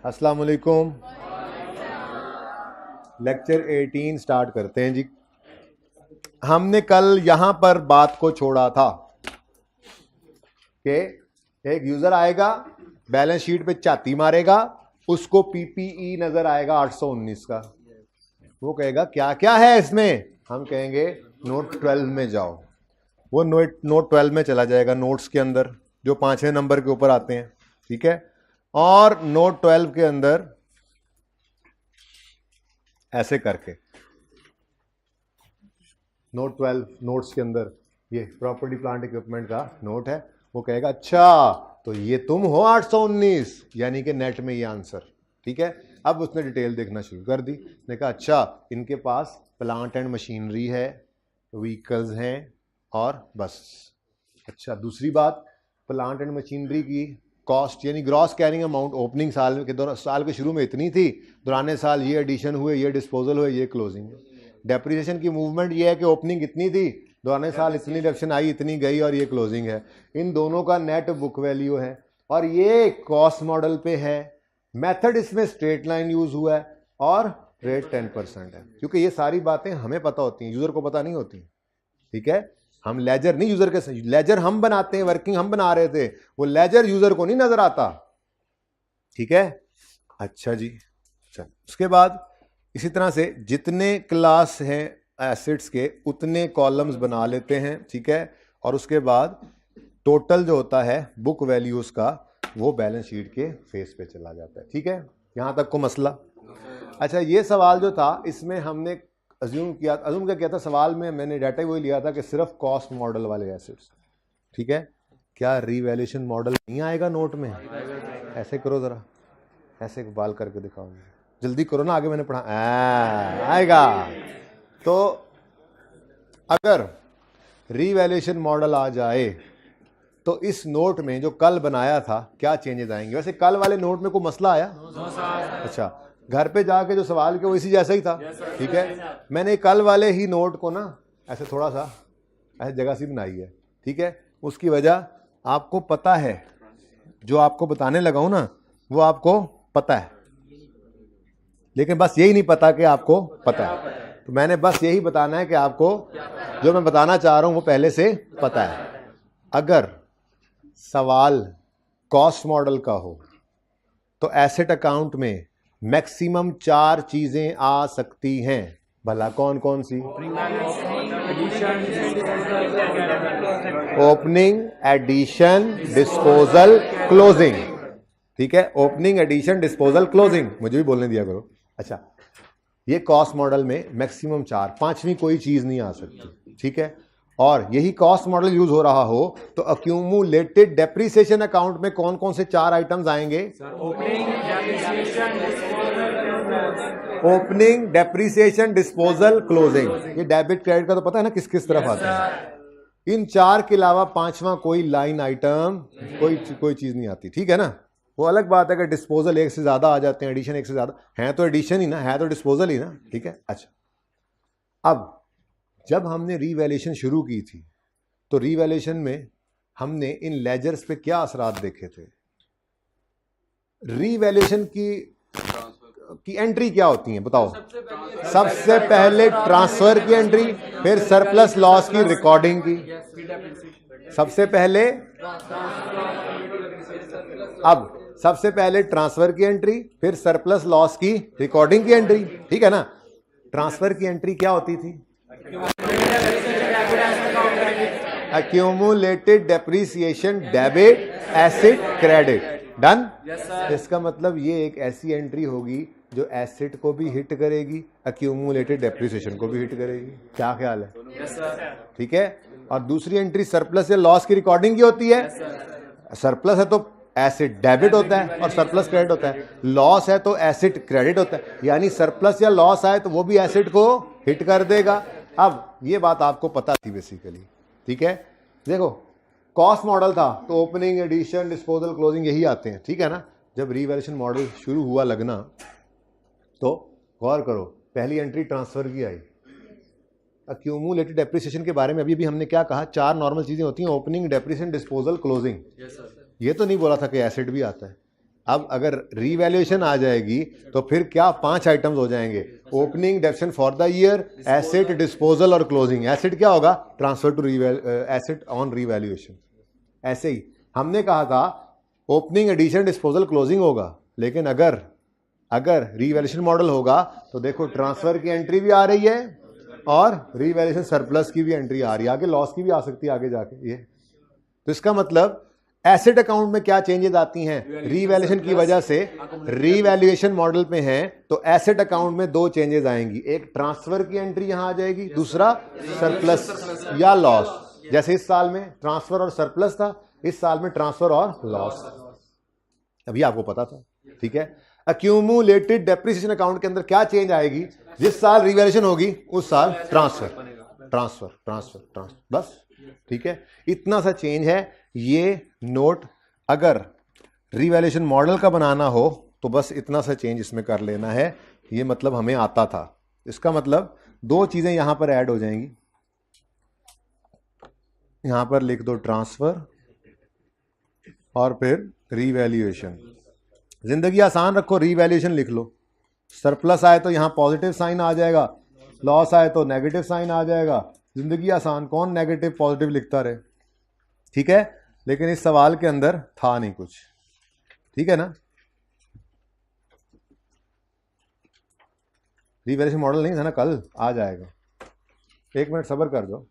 अस्सलाम वालेकुम। Lecture 18 start करते हैं जी। हमने कल यहां पर बात को छोड़ा था कि एक यूजर आएगा, बैलेंस शीट पे छाती मारेगा, उसको पीपीई नजर आएगा 819 का। वो कहेगा क्या क्या है इसमें, हम कहेंगे नोट 12 में जाओ। वो नोट 12 में चला जाएगा, नोट्स के अंदर जो 5वें नंबर के ऊपर आते हैं, ठीक है। और नोट 12 के अंदर ऐसे करके नोट 12 नोट्स के अंदर ये प्रॉपर्टी प्लांट इक्विपमेंट का नोट है। वो कहेगा अच्छा तो ये तुम हो 819, यानी कि नेट में ये आंसर, ठीक है। अब उसने डिटेल देखना शुरू कर दी, ने कहा अच्छा इनके पास प्लांट एंड मशीनरी है, व्हीकल्स हैं और बस। अच्छा दूसरी बात, प्लांट एंड मशीनरी की कॉस्ट यानी ग्रॉस कैरिंग अमाउंट ओपनिंग साल के शुरू में इतनी थी, दौरान साल ये एडिशन हुए, ये डिस्पोजल हुए, ये क्लोजिंग। डेप्रिसिएशन की मूवमेंट ये है कि ओपनिंग इतनी थी, दौरान साल इतनी रिडक्शन आई, इतनी गई, और ये क्लोजिंग है। इन दोनों का नेट बुक वैल्यू है और ये कॉस्ट मॉडल पे है। मेथड इसमें स्ट्रेट लाइन यूज हुआ है और रेट 10% है, क्योंकि ये सारी बातें हमें पता होती हैं, यूजर को पता नहीं होती, ठीक है। हम लेजर नहीं यूजर के, लेजर हम बनाते हैं, वर्किंग हम बना रहे थे, वो लेजर यूजर को नहीं नजर आता, ठीक है। अच्छा जी, चल उसके बाद इसी तरह से जितने क्लास हैं एसेट्स के उतने कॉलम्स बना लेते हैं, ठीक है। और उसके बाद टोटल जो होता है बुक वैल्यूज का वो बैलेंस शीट के फेस पे चला जाता है, ठीक है। यहां तक को मसला। अच्छा ये सवाल जो था इसमें हमने अज्यूम क्या किया था, सवाल में मैंने डाटा वही लिया था कि सिर्फ कॉस्ट मॉडल वाले एसेट्स, ठीक है। क्या रीवैल्यूएशन मॉडल नहीं आएगा नोट में? ऐसे करो जरा, ऐसे बाल करके दिखाओ, जल्दी करो ना, आगे मैंने पढ़ा आएगा। तो अगर रीवैल्यूएशन मॉडल आ जाए तो इस नोट में जो कल बनाया था क्या चेंजेस आएंगे? वैसे कल वाले नोट में कोई मसला आया? अच्छा, घर पे जाके जो सवाल किया वो इसी जैसा ही था, ठीक है। मैंने कल वाले ही नोट को ना ऐसे थोड़ा सा ऐसे जगह सी बनाई है, ठीक है। उसकी वजह आपको पता है, जो आपको बताने लगा हूं ना वो आपको पता है, लेकिन बस यही नहीं पता कि आपको पता है। तो मैंने बस यही बताना है कि आपको जो मैं बताना चाह रहा हूं वो पहले से पता है। अगर सवाल कॉस्ट मॉडल का हो तो एसेट अकाउंट में मैक्सिमम 4 चीजें आ सकती हैं, भला कौन कौन सी? ओपनिंग, एडिशन, डिस्पोजल, क्लोजिंग, ठीक है। ओपनिंग, एडिशन, डिस्पोजल, क्लोजिंग, मुझे भी बोलने दिया करो। अच्छा ये कॉस्ट मॉडल में मैक्सिमम 4, 5वीं कोई चीज नहीं आ सकती, ठीक है। और यही कॉस्ट मॉडल यूज हो रहा हो तो अक्यूमुलेटेड डेप्रिसिएशन अकाउंट में कौन कौन से 4 आइटम्स आएंगे? Opening, depreciation, disposal, closing. ये डेबिट क्रेडिट का तो पता है ना किस किस तरफ आता है। इन 4 के अलावा 5वां कोई लाइन आइटम, कोई चीज नहीं आती, ठीक है ना। वो अलग बात है कि डिस्पोजल एक से ज्यादा आ जाते हैं, एडिशन एक से ज्यादा है तो एडिशन ही ना, है तो डिस्पोजल ही ना, ठीक है। अच्छा अब जब हमने रीवैल्यूएशन शुरू की थी तो रीवैल्यूएशन में हमने इन लेजर्स पे क्या असरात देखे थे? रीवैल्यूएशन की एंट्री क्या होती है बताओ? सबसे पहले ट्रांसफर की एंट्री, फिर सरप्लस लॉस की रिकॉर्डिंग की। सबसे पहले सबसे पहले ट्रांसफर की एंट्री, फिर सरप्लस लॉस की रिकॉर्डिंग की एंट्री, ठीक है ना। ट्रांसफर की एंट्री क्या होती थी? Accumulated depreciation debit asset credit, done. इसका मतलब ये एक ऐसी एंट्री होगी जो एसेट को भी हिट करेगी, एक्यूमुलेटेड डेप्रिसिएशन को भी हिट करेगी। क्या ख्याल है? ठीक है। और दूसरी एंट्री सरप्लस या लॉस की रिकॉर्डिंग की होती है। सरप्लस है तो एसेट डेबिट होता है और सरप्लस क्रेडिट होता है, लॉस है तो एसेट क्रेडिट होता है, यानी सरप्लस या लॉस आए तो वो भी एसेट को हिट कर देगा। अब ये बात आपको पता थी बेसिकली, ठीक है। देखो कॉस्ट मॉडल था तो ओपनिंग, एडिशन, डिस्पोजल, क्लोजिंग यही आते हैं, ठीक है ना। जब रीवैल्यूएशन मॉडल शुरू हुआ लगना तो गौर करो, पहली एंट्री ट्रांसफर की आई। एक्यूमुलेटेड डेप्रिसिएशन के बारे में अभी भी हमने क्या कहा? 4 नॉर्मल चीजें होती हैं, ओपनिंग, डेप्रिसिएशन, डिस्पोजल, क्लोजिंग। ये तो नहीं बोला था कि एसेट भी आता है। अब अगर रीवैल्यूएशन आ जाएगी तो फिर क्या 5 आइटम्स हो जाएंगे, opening, depreciation for the year, asset, disposal और क्लोजिंग। एसेट क्या होगा, transfer to asset on revaluation. ऐसे ही हमने कहा था ओपनिंग, एडिशन, डिस्पोजल, क्लोजिंग होगा, लेकिन अगर रीवैल्यूएशन मॉडल होगा तो देखो ट्रांसफर की एंट्री भी आ रही है और रीवैल्यूएशन सरप्लस की भी एंट्री आ रही है, आगे लॉस की भी आ सकती है आगे जाके। ये तो इसका मतलब एसेट अकाउंट में क्या चेंजेस आती हैं रीवैल्यूएशन की वजह से, रीवैल्यूएशन मॉडल पे हैं तो एसेट अकाउंट में 2 चेंजेस आएंगी, एक ट्रांसफर की एंट्री यहां आ जाएगी, दूसरा सरप्लस या लॉस। जैसे इस साल में ट्रांसफर और सरप्लस था, इस साल में ट्रांसफर और लॉस, अभी आपको पता था, ठीक है। अक्यूमुलेटेड डेप्रिसिएशन अकाउंट के अंदर क्या चेंज आएगी, जिस साल रीवैल्यूएशन होगी उस साल ट्रांसफर, बस, ठीक है। इतना सा चेंज है। ये नोट अगर रीवैल्यूएशन मॉडल का बनाना हो तो बस इतना सा चेंज इसमें कर लेना है, ये मतलब हमें आता था। इसका मतलब 2 चीजें यहां पर ऐड हो जाएंगी, यहां पर लिख दो ट्रांसफर और फिर रीवैल्यूएशन। जिंदगी आसान रखो, रीवैल्यूएशन लिख लो, सरप्लस आए तो यहां पॉजिटिव साइन आ जाएगा, लॉस आए तो नेगेटिव साइन आ जाएगा। जिंदगी आसान, कौन नेगेटिव पॉजिटिव लिखता रहे, ठीक है। लेकिन इस सवाल के अंदर था नहीं कुछ, ठीक है ना। रीवैल्यूएशन मॉडल नहीं था ना, कल आ जाएगा, 1 मिनट सब्र कर जाओ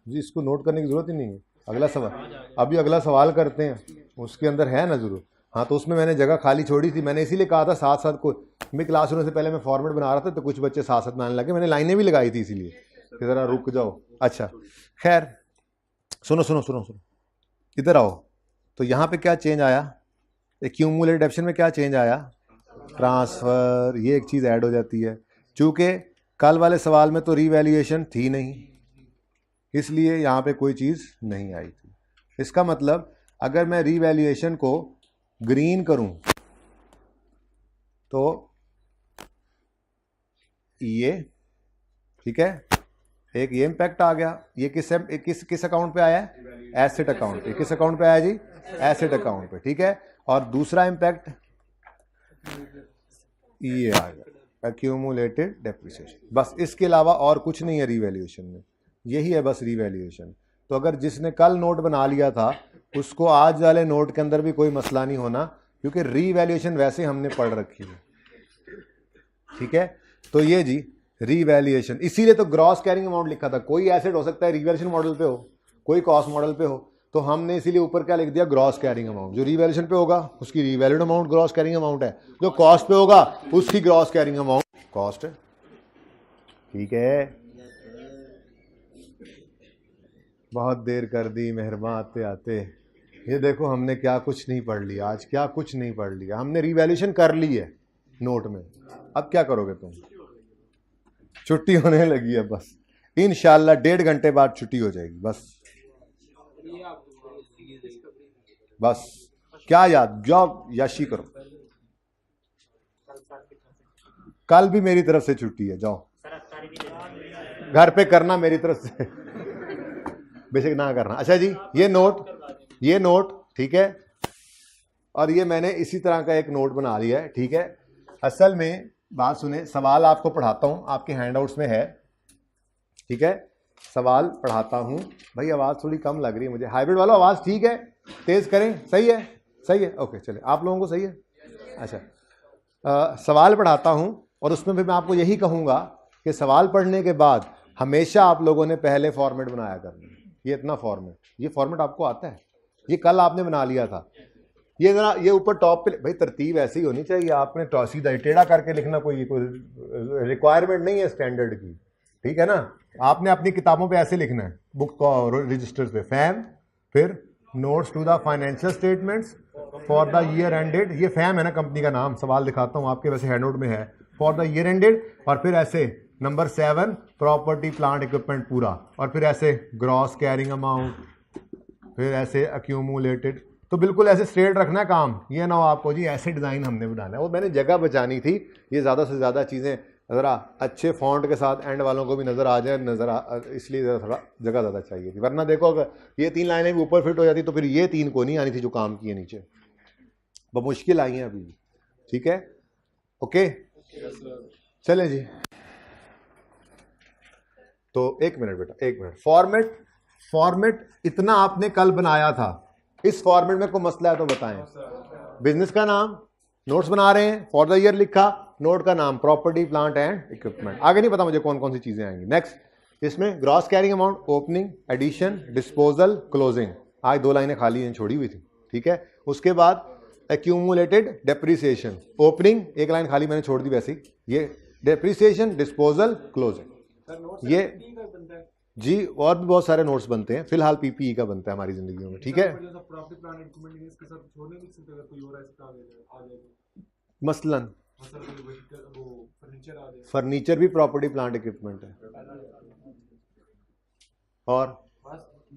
जी, इसको नोट करने की जरूरत ही नहीं है। अगला सवाल, अभी अगला सवाल करते हैं, उसके अंदर है ना जरूर। हाँ, तो उसमें मैंने जगह खाली छोड़ी थी, मैंने इसीलिए कहा था साथ साथ को, मैं क्लास होने से पहले मैं फॉर्मेट बना रहा था तो कुछ बच्चे साथ साथ बनाने लगे, मैंने लाइनें भी लगाई थी इसीलिए कि जरा रुक जाओ। अच्छा खैर, सुनो, इधर आओ। तो यहाँ पे क्या चेंज आया, एक्यूमुलेटेड डेप्शन में क्या चेंज आया, ट्रांसफर, ये एक चीज़ ऐड हो जाती है। चूँकि कल वाले सवाल में तो रीवैल्यूएशन थी नहीं, इसलिए यहाँ पे कोई चीज़ नहीं आई थी। इसका मतलब अगर मैं रीवैल्यूएशन को ग्रीन करूं तो ये, ठीक है, एक ये इंपैक्ट आ गया। ये किस अकाउंट पे आया है, एसेट अकाउंट पे। किस अकाउंट पे आया जी, एसेट अकाउंट पे, ठीक है। और दूसरा इंपैक्ट ये आ गया, एक्यूमुलेटेड डेप्रिसिएशन। बस इसके अलावा और कुछ नहीं है रीवैल्यूएशन में, यही है बस रीवैल्यूएशन। तो अगर जिसने कल नोट बना लिया था उसको आज वाले नोट के अंदर भी कोई मसला नहीं होना, क्योंकि रीवैल्यूएशन वैसे हमने पढ़ रखी है, ठीक है। तो ये जी रीवैल्यूएशन, इसीलिए तो ग्रॉस कैरिंग अमाउंट लिखा था। कोई एसेट हो सकता है रीवैल्यूएशन मॉडल पे हो, कोई कॉस्ट मॉडल पे हो, तो हमने इसीलिए ऊपर क्या लिख दिया, ग्रॉस कैरिंग अमाउंट। जो रीवैल्यूएशन पे होगा उसकी revalued amount gross carrying amount है, जो कॉस्ट पे होगा उसकी ग्रॉस कैरिंग अमाउंट कॉस्ट है, ठीक है। बहुत देर कर दी मेहरबान आते आते। ये देखो हमने क्या कुछ नहीं पढ़ लिया आज, क्या कुछ नहीं पढ़ लिया हमने। रीवैल्यूएशन कर ली है नोट में, अब क्या करोगे तुम, छुट्टी होने लगी है बस, इंशाल्लाह 1.5 घंटे बाद छुट्टी हो जाएगी बस क्या याद, जॉब याशी करो। कल भी मेरी तरफ से छुट्टी है, जाओ घर पे करना मेरी तरफ से बेशक ना करना। अच्छा जी, ये नोट ठीक है, और ये मैंने इसी तरह का एक नोट बना लिया है, ठीक है। असल में बात सुने, सवाल आपको पढ़ाता हूं, आपके हैंडआउट्स में है, ठीक है। सवाल पढ़ाता हूं। भाई आवाज़ थोड़ी कम लग रही है मुझे, हाइब्रिड वाला आवाज़ ठीक है, तेज़ करें, सही है, ओके चले, आप लोगों को सही है। अच्छा, सवाल पढ़ाता हूं और उसमें भी मैं आपको यही कहूँगा कि सवाल पढ़ने के बाद हमेशा आप लोगों ने पहले फॉर्मेट बनाया करना। ये इतना फॉर्मेट, ये फॉर्मेट आपको आता है, ये कल आपने बना लिया था। ये जरा ये ऊपर टॉप पे, भाई तरतीब ऐसी ही होनी चाहिए, आपने सीधा टेढ़ा करके लिखना कोई रिक्वायरमेंट नहीं है स्टैंडर्ड की, ठीक है ना। आपने अपनी किताबों पे ऐसे लिखना है, बुक रजिस्टर्स पे, फैम, फिर notes to the financial statements for the year ended, ये फैम है ना कंपनी का नाम, सवाल दिखाता हूँ आपके, वैसे हैंडआउट में है, फॉर द ईयर एंडेड, और फिर ऐसे नंबर 7 प्रॉपर्टी प्लांट इक्विपमेंट पूरा, और फिर ऐसे ग्रॉस कैरिंग अमाउंट, फिर ऐसे अक्यूमुलेटेड। तो बिल्कुल ऐसे स्ट्रेट रखना है काम, ये ना हो आपको जी ऐसे डिज़ाइन हमने बनाना है। वो मैंने जगह बचानी थी, ये ज़्यादा से ज़्यादा चीज़ें ज़रा अच्छे फॉन्ट के साथ एंड वालों को भी नज़र आ जाए, इसलिए ज़रा थोड़ा जगह ज़्यादा चाहिए थी। वरना देखो अगर ये 3 लाइनें भी ऊपर फिट हो जाती तो फिर ये 3 को नहीं आनी थी जो काम की है नीचे। मुश्किल आई हैं अभी, ठीक है, ओके। चले जी, तो एक मिनट बेटा, एक मिनट। फॉर्मेट इतना आपने कल बनाया था, इस फॉर्मेट में कोई मसला है तो बताएं। बिजनेस का नाम, नोट्स बना रहे हैं, फॉर द ईयर लिखा, नोट का नाम प्रॉपर्टी प्लांट एंड इक्विपमेंट, आगे नहीं पता मुझे कौन कौन सी चीजें आएंगी। नेक्स्ट, इसमें gross carrying amount, opening, addition, disposal, closing, आज 2 लाइनें खाली हैं, छोड़ी हुई थी, ठीक है। उसके बाद एक्यूमुलेटेड डेप्रिसिएशन, ओपनिंग 1 लाइन खाली मैंने छोड़ दी वैसे ही, ये डेप्रिसिएशन, डिस्पोजल, क्लोजिंग, ये जी। और भी बहुत सारे नोट्स बनते हैं, फिलहाल पीपीई का बनता है हमारी जिंदगी में, ठीक है। मसलन फर्नीचर भी प्रॉपर्टी प्लांट इक्विपमेंट है, और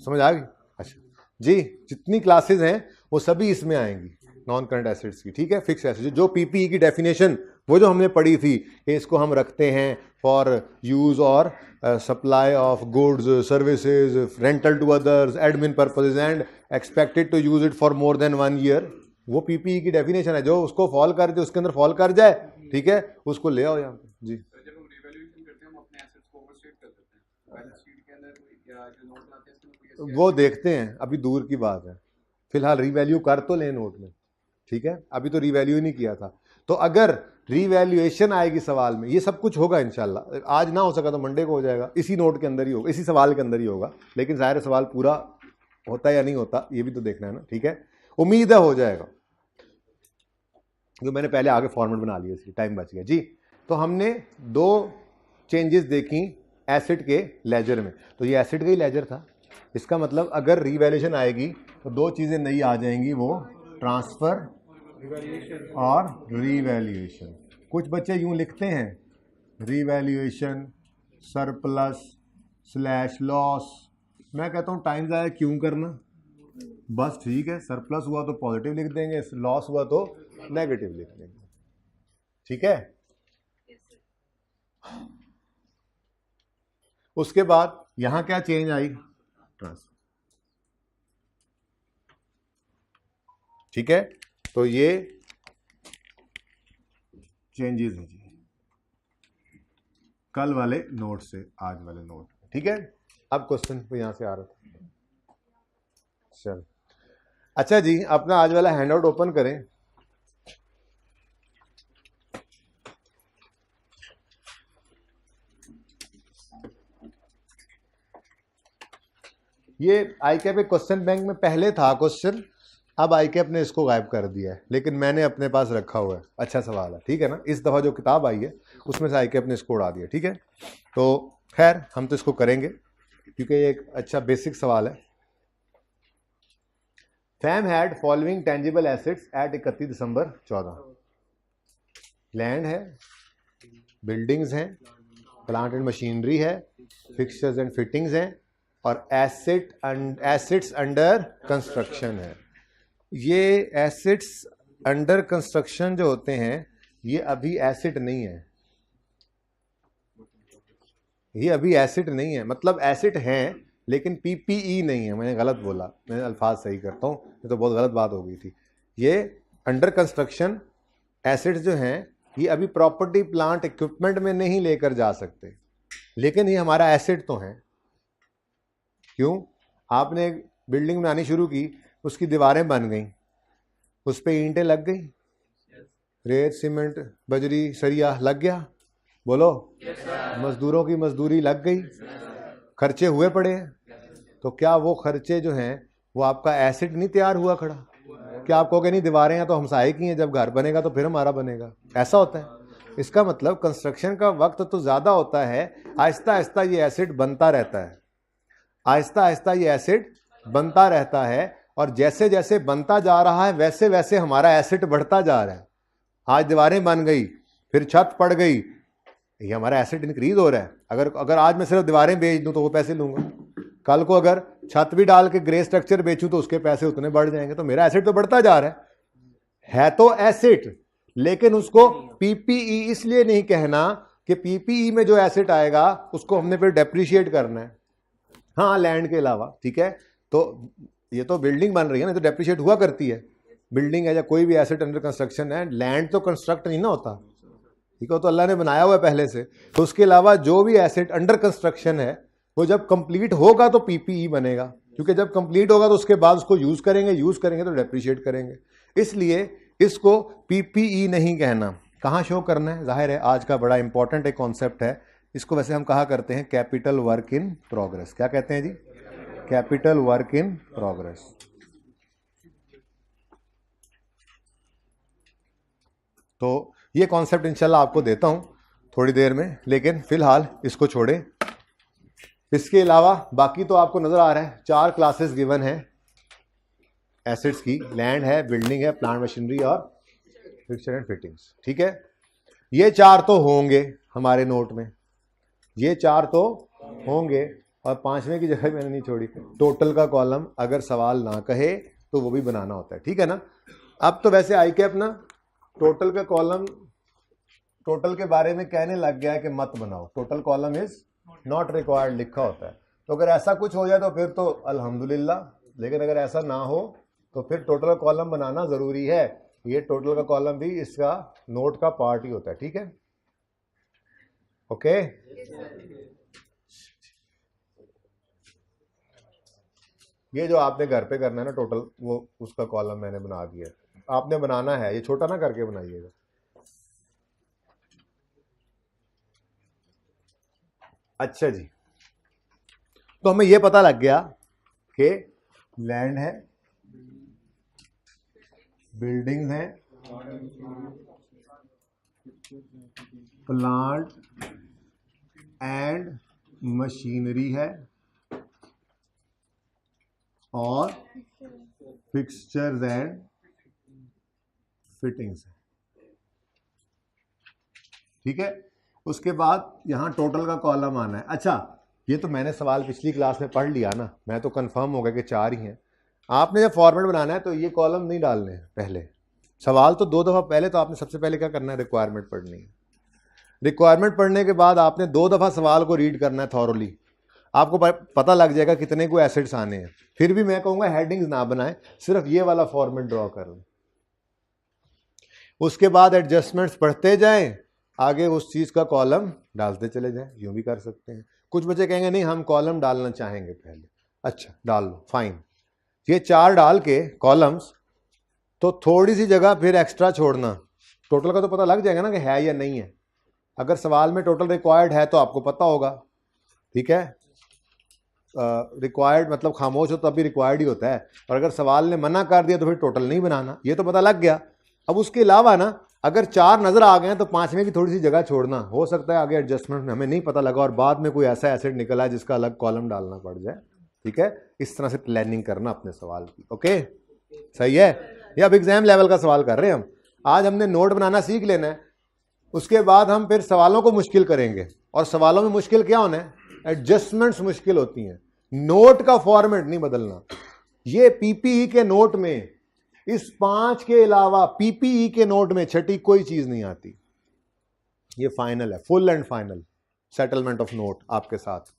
समझ आ गई? अच्छा जी, जितनी क्लासेस हैं वो सभी इसमें आएंगी, नॉन करंट एसेट्स की, ठीक है। फिक्स एसेट्स जो पीपीई की डेफिनेशन वो जो हमने पढ़ी थी कि इसको हम रखते हैं फॉर यूज और supply of goods, services, rental to others, admin purposes and expected to use it for more than 1 year, वो पीपीई की डेफिनेशन है। जो उसको फॉल कर जाए, उसके अंदर फॉल कर जाए, ठीक है, उसको ले आओ यहाँ पे जी। जब हम रिवैल्यूएशन करते हैं हम अपने एसेट्स को ओवरस्टेट कर देते हैं, बैलेंस शीट के अंदर या जो नोट लाते हैं इसमें वो देखते हैं, अभी दूर की बात है, फिलहाल रिवैल्यू कर तो ले नोट में, ठीक है, अभी तो रिवैल्यू नहीं किया था। तो अगर रिवैल्यूएशन आएगी सवाल में, ये सब कुछ होगा इंशाल्लाह, आज ना हो सका तो मंडे को हो जाएगा, इसी नोट के अंदर ही होगा, इसी सवाल के अंदर ही होगा, लेकिन ज़ाहिर सवाल पूरा होता है या नहीं होता ये भी तो देखना है ना, ठीक है। उम्मीद है हो जाएगा, जो मैंने पहले आगे फॉर्मेट बना लिया, इसलिए टाइम बच गया जी। तो हमने 2 चेंजेस देखी एसेट के लेजर में, तो ये एसेट का ही लेजर था, इसका मतलब अगर रिवैल्यूएशन आएगी तो 2 चीज़ें नई आ जाएंगी, वो ट्रांसफर और रिवैल्यूएशन। कुछ बच्चे यूं लिखते हैं, रिवैल्यूएशन सरप्लस स्लैश लॉस, मैं कहता हूं टाइम ज़ाया क्यों करना, बस ठीक है, सरप्लस हुआ तो पॉजिटिव लिख देंगे, लॉस हुआ तो नेगेटिव लिख देंगे, ठीक है। उसके बाद यहां क्या चेंज आई, ट्रांसफर, ठीक है। तो ये चेंजेस हैं जी, कल वाले नोट से आज वाले नोट, ठीक है। अब क्वेश्चन तो यहां से आ रहा था, चल अच्छा जी, अपना आज वाला हैंडआउट ओपन करें। ये आईकैप के क्वेश्चन बैंक में पहले था क्वेश्चन, अब आईकैप ने इसको गायब कर दिया है, लेकिन मैंने अपने पास रखा हुआ है, अच्छा सवाल है, ठीक है ना। इस दफ़ा जो किताब आई है उसमें से आईकैप ने इसको उड़ा दिया, ठीक है। तो खैर हम तो इसको करेंगे क्योंकि ये एक अच्छा बेसिक सवाल है। Fam had following tangible assets at 31 December 14, land है, बिल्डिंग्स हैं, प्लांट एंड मशीनरी है, फिक्सचर्स एंड फिटिंग्स हैं, और एसेट्स अंडर कंस्ट्रक्शन है। ये एसेट्स अंडर कंस्ट्रक्शन जो होते हैं ये अभी एसेट नहीं है, ये अभी एसेट नहीं है, मतलब एसेट हैं लेकिन पीपीई नहीं है। मैंने गलत बोला, मैंने अल्फाज सही करता हूँ, ये तो बहुत गलत बात हो गई थी। ये अंडर कंस्ट्रक्शन एसेट्स जो हैं ये अभी प्रॉपर्टी प्लांट इक्विपमेंट में नहीं लेकर जा सकते, लेकिन ये हमारा एसेट तो है। क्यों? आपने एक बिल्डिंग बनानी शुरू की, उसकी दीवारें बन गई, उस पर ईंटें लग गई, रेत सीमेंट बजरी सरिया लग गया, बोलो मजदूरों की मजदूरी लग गई, खर्चे हुए पड़े हैं, तो क्या वो खर्चे जो हैं वो आपका एसेट नहीं तैयार हुआ खड़ा? क्या आप कहोगे नहीं दीवारें हैं तो हमसाए की हैं, जब घर बनेगा तो फिर हमारा बनेगा? ऐसा होता है। इसका मतलब कंस्ट्रक्शन का वक्त तो ज़्यादा होता है, आहिस्ता आहिस्ता ये एसेट बनता रहता है, आहिस्ता आहिस्ता ये एसेट बनता रहता है, और जैसे जैसे बनता जा रहा है वैसे वैसे हमारा एसेट बढ़ता जा रहा है। आज दीवारें बन गई, फिर छत पड़ गई, ये हमारा एसेट इंक्रीज हो रहा है। अगर आज मैं सिर्फ दीवारें बेच दूं तो वो पैसे लूंगा, कल को अगर छत भी डाल के ग्रे स्ट्रक्चर बेचूं तो उसके पैसे उतने बढ़ जाएंगे, तो मेरा एसेट तो बढ़ता जा रहा है तो एसेट। लेकिन उसको पीपीई इसलिए नहीं कहना कि पीपीई में जो एसेट आएगा उसको हमने फिर डेप्रिशिएट करना है, हाँ लैंड के अलावा, ठीक है। तो ये तो बिल्डिंग बन रही है ना, तो डेप्रिशिएट हुआ करती है, बिल्डिंग है या कोई भी एसेट अंडर कंस्ट्रक्शन है, लैंड तो कंस्ट्रक्ट नहीं ना होता, ठीक है, तो अल्लाह ने बनाया हुआ है पहले से। तो उसके अलावा जो भी एसेट अंडर कंस्ट्रक्शन है वो जब कंप्लीट होगा तो पीपीई बनेगा, क्योंकि जब कंप्लीट होगा तो उसके बाद उसको यूज करेंगे तो डेप्रिशिएट करेंगे। इसलिए इसको पीपीई नहीं कहना। कहाँ शो करना है? जाहिर है आज का बड़ा इंपॉर्टेंट एक कॉन्सेप्ट है, इसको वैसे हम कहा करते हैं कैपिटल वर्क इन प्रोग्रेस। क्या कहते हैं जी? Capital work in progress. तो ये कॉन्सेप्ट इंशाल्लाह आपको देता हूं थोड़ी देर में, लेकिन फिलहाल इसको छोड़े। इसके अलावा बाकी तो आपको नजर आ रहा है 4 क्लासेस गिवन है एसेट्स की, लैंड है, बिल्डिंग है, प्लांट मशीनरी और फिक्सचर एंड फिटिंग्स, ठीक है। ये 4 तो होंगे हमारे नोट में, ये 4 तो होंगे। और 5वें की जगह मैंने नहीं छोड़ी, टोटल का कॉलम अगर सवाल ना कहे तो वो भी बनाना होता है, ठीक है ना। अब तो वैसे आई कैप ना टोटल का कॉलम, टोटल के बारे में कहने लग गया है कि मत बनाओ, total column is not required लिखा होता है। तो अगर ऐसा कुछ हो जाए तो फिर तो अल्हम्दुलिल्लाह, लेकिन अगर ऐसा ना हो तो फिर टोटल कॉलम बनाना जरूरी है। ये टोटल का कॉलम भी इसका नोट का पार्ट ही होता है, ठीक है, ओके। ये जो आपने घर पे करना है ना टोटल, वो उसका कॉलम मैंने बना दिया, आपने बनाना है, ये छोटा ना करके बनाइएगा। अच्छा जी, तो हमें ये पता लग गया कि लैंड है, बिल्डिंग है, प्लांट एंड मशीनरी है और फिक्सचर्स एंड फिटिंग्स है, ठीक है। उसके बाद यहां टोटल का कॉलम आना है। अच्छा, ये तो मैंने सवाल पिछली क्लास में पढ़ लिया ना, मैं तो कंफर्म हो गया कि 4 ही हैं। आपने जब फॉर्मेट बनाना है तो ये कॉलम नहीं डालने हैं पहले, सवाल तो 2 दफ़ा पहले, तो आपने सबसे पहले क्या करना है? रिक्वायरमेंट पढ़नी है। रिक्वायरमेंट पढ़ने के बाद आपने 2 दफ़ा सवाल को रीड करना है थॉरोली, आपको पता लग जाएगा कितने को एसेट्स आने हैं। फिर भी मैं कहूँगा हेडिंग्स ना बनाएं, सिर्फ ये वाला फॉर्मेट ड्रॉ कर लें। उसके बाद एडजस्टमेंट्स पढ़ते जाएं, आगे उस चीज़ का कॉलम डालते चले जाएं, यूँ भी कर सकते हैं। कुछ बच्चे कहेंगे नहीं हम कॉलम डालना चाहेंगे पहले, अच्छा डाल लो, फाइन। ये 4 डाल के कॉलम्स, तो थोड़ी सी जगह फिर एक्स्ट्रा छोड़ना, टोटल का तो पता लग जाएगा ना कि है या नहीं है। अगर सवाल में टोटल रिक्वायर्ड है तो आपको पता होगा, ठीक है। रिक्वायर्ड मतलब खामोश हो तब भी रिक्वायर्ड ही होता है, और अगर सवाल ने मना कर दिया तो फिर टोटल नहीं बनाना, ये तो पता लग गया। अब उसके अलावा ना अगर 4 नजर आ गए तो 5वें की थोड़ी सी जगह छोड़ना, हो सकता है आगे एडजस्टमेंट में हमें नहीं पता लगा और बाद में कोई ऐसा एसेट निकला है जिसका अलग कॉलम डालना पड़ जाए, ठीक है। इस तरह से प्लानिंग करना अपने सवाल की, ओके, सही है। ये अब एग्जाम लेवल का सवाल कर रहे हैं हम। आज हमने नोट बनाना सीख लेना है, उसके बाद हम फिर सवालों को मुश्किल करेंगे। और सवालों में मुश्किल क्या होना है? एडजस्टमेंट्स मुश्किल होती हैं, नोट का फॉर्मेट नहीं बदलना। ये पीपीई के नोट में, इस 5 के अलावा पीपीई के नोट में छठी कोई चीज नहीं आती। ये फाइनल है, full and final settlement of note आपके साथ।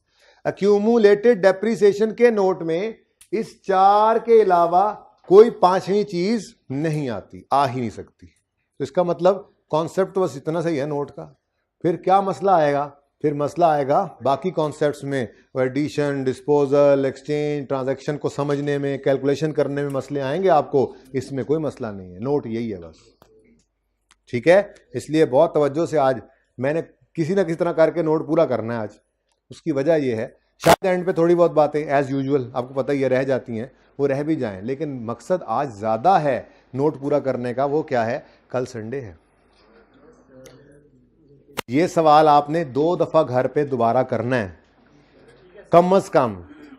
एक्यूमुलेटेड डेप्रिसिएशन के नोट में इस 4 के अलावा कोई 5वीं चीज नहीं आती, आ ही नहीं सकती। तो इसका मतलब कॉन्सेप्ट तो बस इतना सही है नोट का। फिर क्या मसला आएगा? फिर मसला आएगा बाकी कॉन्सेप्ट्स में, एडिशन, डिस्पोजल, एक्सचेंज, ट्रांजैक्शन को समझने में, कैलकुलेशन करने में मसले आएंगे आपको। इसमें कोई मसला नहीं है, नोट यही है बस, ठीक है। इसलिए बहुत तवज्जो से आज मैंने किसी ना किसी तरह करके नोट पूरा करना है आज। उसकी वजह यह है, शायद एंड पे थोड़ी बहुत बातें एज यूजुअल आपको पता ही है रह जाती हैं, वो रह भी जाएं, लेकिन मकसद आज ज़्यादा है नोट पूरा करने का। वो क्या है? कल संडे है। ये सवाल आपने 2 दफ़ा घर पे दोबारा करना है कम अज कम।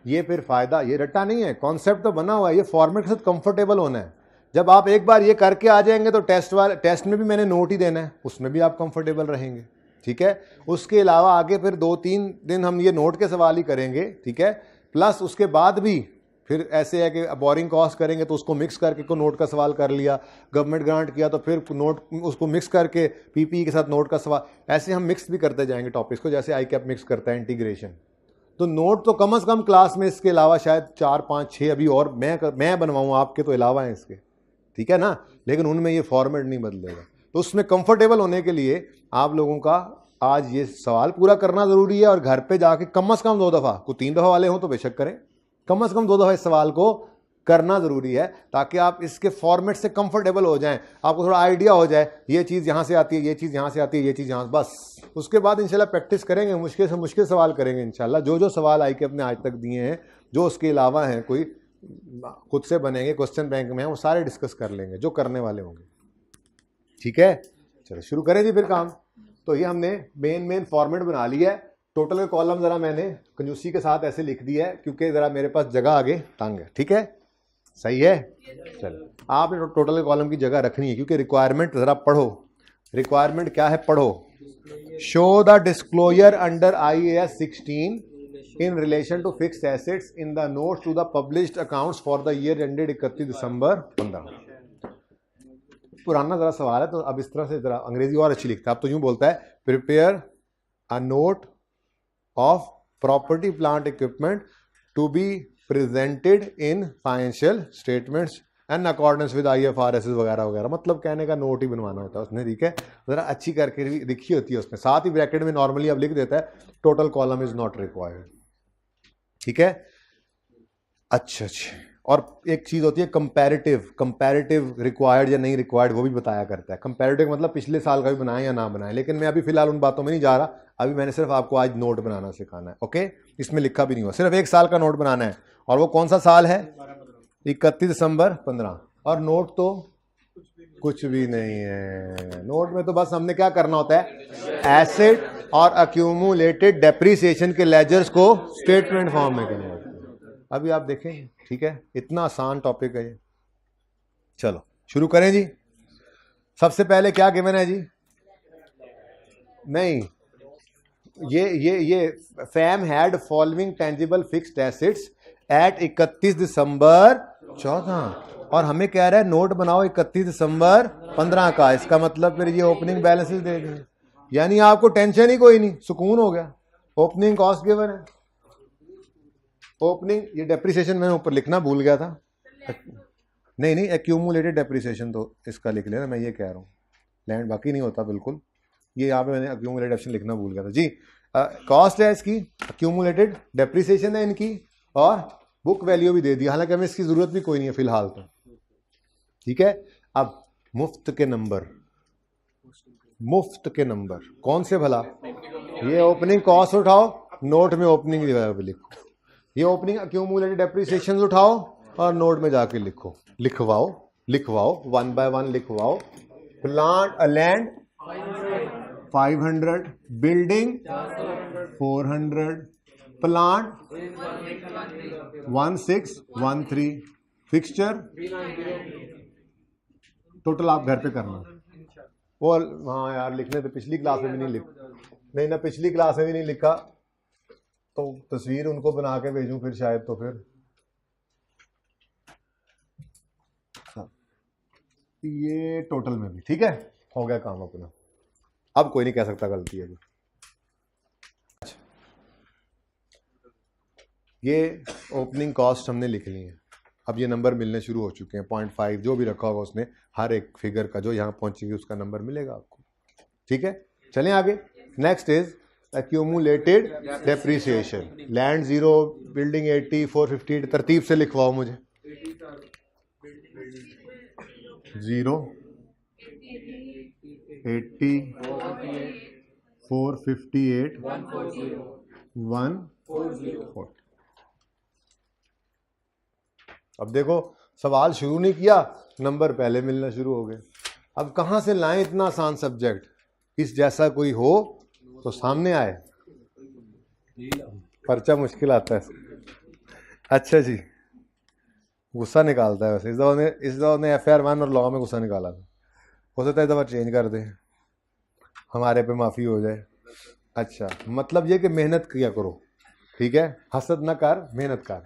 ये फिर फायदा, ये रट्टा नहीं है, कॉन्सेप्ट तो बना हुआ है, ये फॉर्मेट के साथ कंफर्टेबल होना है। जब आप एक बार ये करके आ जाएंगे तो टेस्ट में भी मैंने नोट ही देना है, उसमें भी आप कंफर्टेबल रहेंगे, ठीक है। उसके अलावा आगे फिर 2-3 दिन हम ये नोट के सवाल ही करेंगे, ठीक है। प्लस उसके बाद भी फिर ऐसे है कि बोरिंग कॉस्ट करेंगे तो उसको मिक्स करके को नोट का सवाल कर लिया, गवर्नमेंट ग्रांट किया तो फिर नोट उसको मिक्स करके पीपीई के साथ नोट का सवाल, ऐसे हम मिक्स भी करते जाएंगे टॉपिक्स को, जैसे आई कैप मिक्स करता है इंटीग्रेशन। तो नोट तो कम से कम क्लास में इसके अलावा शायद 4, 5, 6 अभी और मैं बनवाऊँ आपके तो अलावा हैं इसके, ठीक है ना, लेकिन उनमें ये फॉर्मेट नहीं बदलेगा। तो उसमें कंफर्टेबल होने के लिए आप लोगों का आज ये सवाल पूरा करना जरूरी है, और घर पे जाके कम से कम 2 दफा, कोई 3 दफा वाले हो तो बेशक करें, कम से कम 2 दफा इस सवाल को करना जरूरी है, ताकि आप इसके फॉर्मेट से कंफर्टेबल हो जाएं, आपको थोड़ा आइडिया हो जाए ये चीज यहां से आती है, ये चीज यहां से आती है, ये चीज यहां, बस उसके बाद इंशाल्लाह प्रैक्टिस करेंगे, मुश्किल से मुश्किल सवाल करेंगे इंशाल्लाह। जो जो सवाल आई के अपने आज तक दिए हैं, जो उसके अलावा हैं, कोई खुद से बनेंगे, क्वेश्चन बैंक में हैं, वो सारे डिस्कस कर लेंगे जो करने वाले होंगे। ठीक है, चलो शुरू करें जी फिर काम। तो ये हमने मेन फॉर्मेट बना लिया है। टोटल का कॉलम जरा मैंने कंजूसी के साथ ऐसे लिख दिया है, क्योंकि जरा मेरे पास जगह आगे तंग है। ठीक है, सही है। चलो आपने टोटल के कॉलम की जगह रखनी है, क्योंकि रिक्वायरमेंट जरा पढ़ो। रिक्वायरमेंट क्या है, पढ़ो। Show the disclosure under IAS 16 in relation to fixed assets in the notes to the published accounts for the year ended 31 दिसंबर 15। पुराना जरा सवाल है, तो अब इस तरह से जरा अंग्रेजी और अच्छी लिखता है। अब तो यूं बोलता है, prepare a note of property plant equipment to be presented in financial statements and accordance with IFRS वगैरह वगैरह। मतलब कहने का नोट ही बनवाना होता है उसने। ठीक है, जरा अच्छी करके भी लिखी होती है उसमें, साथ ही ब्रैकेट में नॉर्मली अब लिख देता है total column is not required. ठीक है, अच्छा। और एक चीज होती है कंपैरेटिव रिक्वायर्ड या नहीं रिक्वायर्ड, वो भी बताया करता है। कंपैरेटिव मतलब पिछले साल का भी बनाए या ना बनाए, लेकिन मैं अभी फिलहाल उन बातों में नहीं जा रहा। अभी मैंने सिर्फ आपको आज नोट बनाना सिखाना है। ओके, इसमें लिखा भी नहीं हुआ, सिर्फ 1 साल का नोट बनाना है। और वो कौन सा साल है, 31 दिसंबर 15। और नोट तो कुछ भी नहीं है, नोट में तो बस हमने क्या करना होता है, एसेट और अक्यूमुलेटेड डेप्रिसिएशन के लेजर्स को स्टेटमेंट फॉर्म में करना होता है। अभी आप देखें, ठीक है, इतना आसान टॉपिक है ये। चलो शुरू करें जी। सबसे पहले क्या गिवन है जी, नहीं, ये Fam had following tangible fixed assets at 31 December 14, और हमें कह रहा है नोट बनाओ 31 दिसंबर 15 का। इसका मतलब फिर ये ओपनिंग बैलेंसेस दे देंगे, यानी आपको टेंशन ही कोई नहीं, सुकून हो गया। ओपनिंग कॉस्ट गिवन है, ओपनिंग, ये डेप्रिसिएशन मैंने ऊपर लिखना भूल गया था। नहीं, एक्यूमुलेटेड डेप्रिसिएशन तो इसका लिख लेना, मैं ये कह रहा हूँ, लैंड बाकी नहीं होता बिल्कुल। ये यहाँ पे मैंने एक्यूमुलेटेड ऑप्शन लिखना भूल गया था जी। कॉस्ट है इसकी, एक्यूमुलेटेड डेप्रिसिएशन है इनकी, और बुक वैल्यू भी दे दी, हालांकि हमें इसकी जरूरत भी कोई नहीं है फिलहाल तो। ठीक है, अब मुफ्त के नंबर कौन से भला, ये ओपनिंग कॉस्ट उठाओ, नोट में ओपनिंग लिखो, ये ओपनिंग एक्यूमुलेटेड डेप्रिसिएशन उठाओ और नोट में जाके लिखवाओ 1 by 1 लिखवाओ। Plant land 500, building 400, plant 1613, fixture total आप घर पे करना। वो हाँ यार, लिखने तो पिछली क्लास में भी नहीं ना, पिछली क्लास में भी नहीं लिखा, तो तस्वीर उनको बना के भेजूं फिर शायद, तो फिर ये टोटल में भी ठीक है, हो गया काम अपना। अब कोई नहीं कह सकता गलती है। अच्छा, ये ओपनिंग कॉस्ट हमने लिख ली है। अब ये नंबर मिलने शुरू हो चुके हैं, 0.5 जो भी रखा होगा उसने, हर एक फिगर का जो यहाँ पहुंचेगी उसका नंबर मिलेगा आपको। ठीक है, चलें आगे। Next is accumulated depreciation. Land 0, building 80, 450, तरतीब से लिखवाओ मुझे। 0, 80, 458, 140। अब देखो, सवाल शुरू नहीं किया, नंबर पहले मिलना शुरू हो गए। अब कहां से लाएं इतना आसान सब्जेक्ट, इस जैसा कोई हो तो सामने आए। पर्चा मुश्किल आता है। अच्छा जी, गुस्सा निकालता है वैसे। इस दफा ने FIR 1 और लॉ में गुस्सा निकाला था, हो सकता है इस दफा चेंज कर दे, हमारे पे माफी हो जाए। अच्छा, मतलब ये कि मेहनत किया करो, ठीक है, हसद ना कर, मेहनत कर।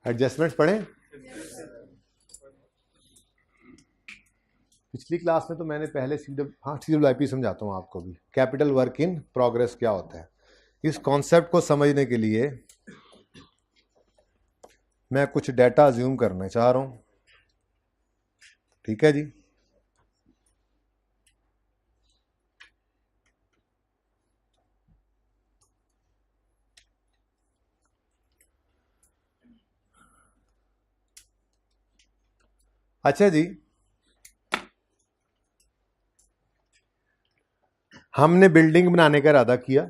एडजस्टमेंट्स पढ़ें। पिछली क्लास में तो मैंने पहले CWIP समझाता हूँ आपको भी। कैपिटल वर्क इन प्रोग्रेस क्या होता है, इस कॉन्सेप्ट को समझने के लिए मैं कुछ डाटा अज्यूम करना चाह रहा हूं, ठीक है जी। अच्छा जी, हमने बिल्डिंग बनाने का इरादा किया।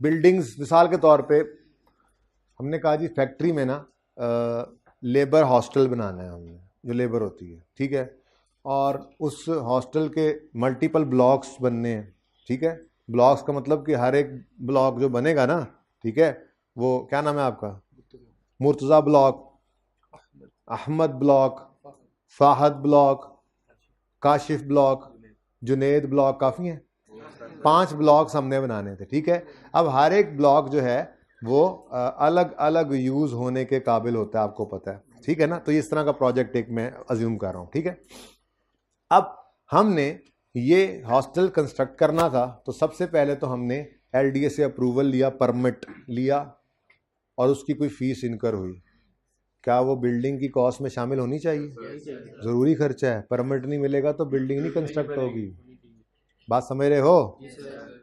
बिल्डिंग्स मिसाल के तौर पे हमने कहा जी फैक्ट्री में ना लेबर हॉस्टल बनाना है हमने, जो लेबर होती है, ठीक है, और उस हॉस्टल के मल्टीपल ब्लॉक्स बनने हैं, ठीक है। ब्लॉक्स का मतलब कि हर एक ब्लॉक जो बनेगा ना, ठीक है, वो क्या नाम है आपका, Murtaza block, Ahmed block, Fahad block, Kashif block, Junaid block, काफ़ी हैं, 5 ब्लॉक्स हमने बनाने थे, ठीक है। अब हर एक ब्लॉक जो है वो अलग अलग यूज़ होने के काबिल होता है, आपको पता है, ठीक है ना। तो इस तरह का प्रोजेक्ट एक मैं अज्यूम कर रहा हूँ, ठीक है। अब हमने ये हॉस्टल कंस्ट्रक्ट करना था, तो सबसे पहले तो हमने LDA से अप्रूवल लिया, परमिट लिया, और उसकी कोई फीस इनकर हुई। क्या वो बिल्डिंग की कॉस्ट में शामिल होनी चाहिए? ज़रूरी खर्चा है, परमिट नहीं मिलेगा तो बिल्डिंग नहीं कंस्ट्रक्ट होगी। बात समझ रहे हो?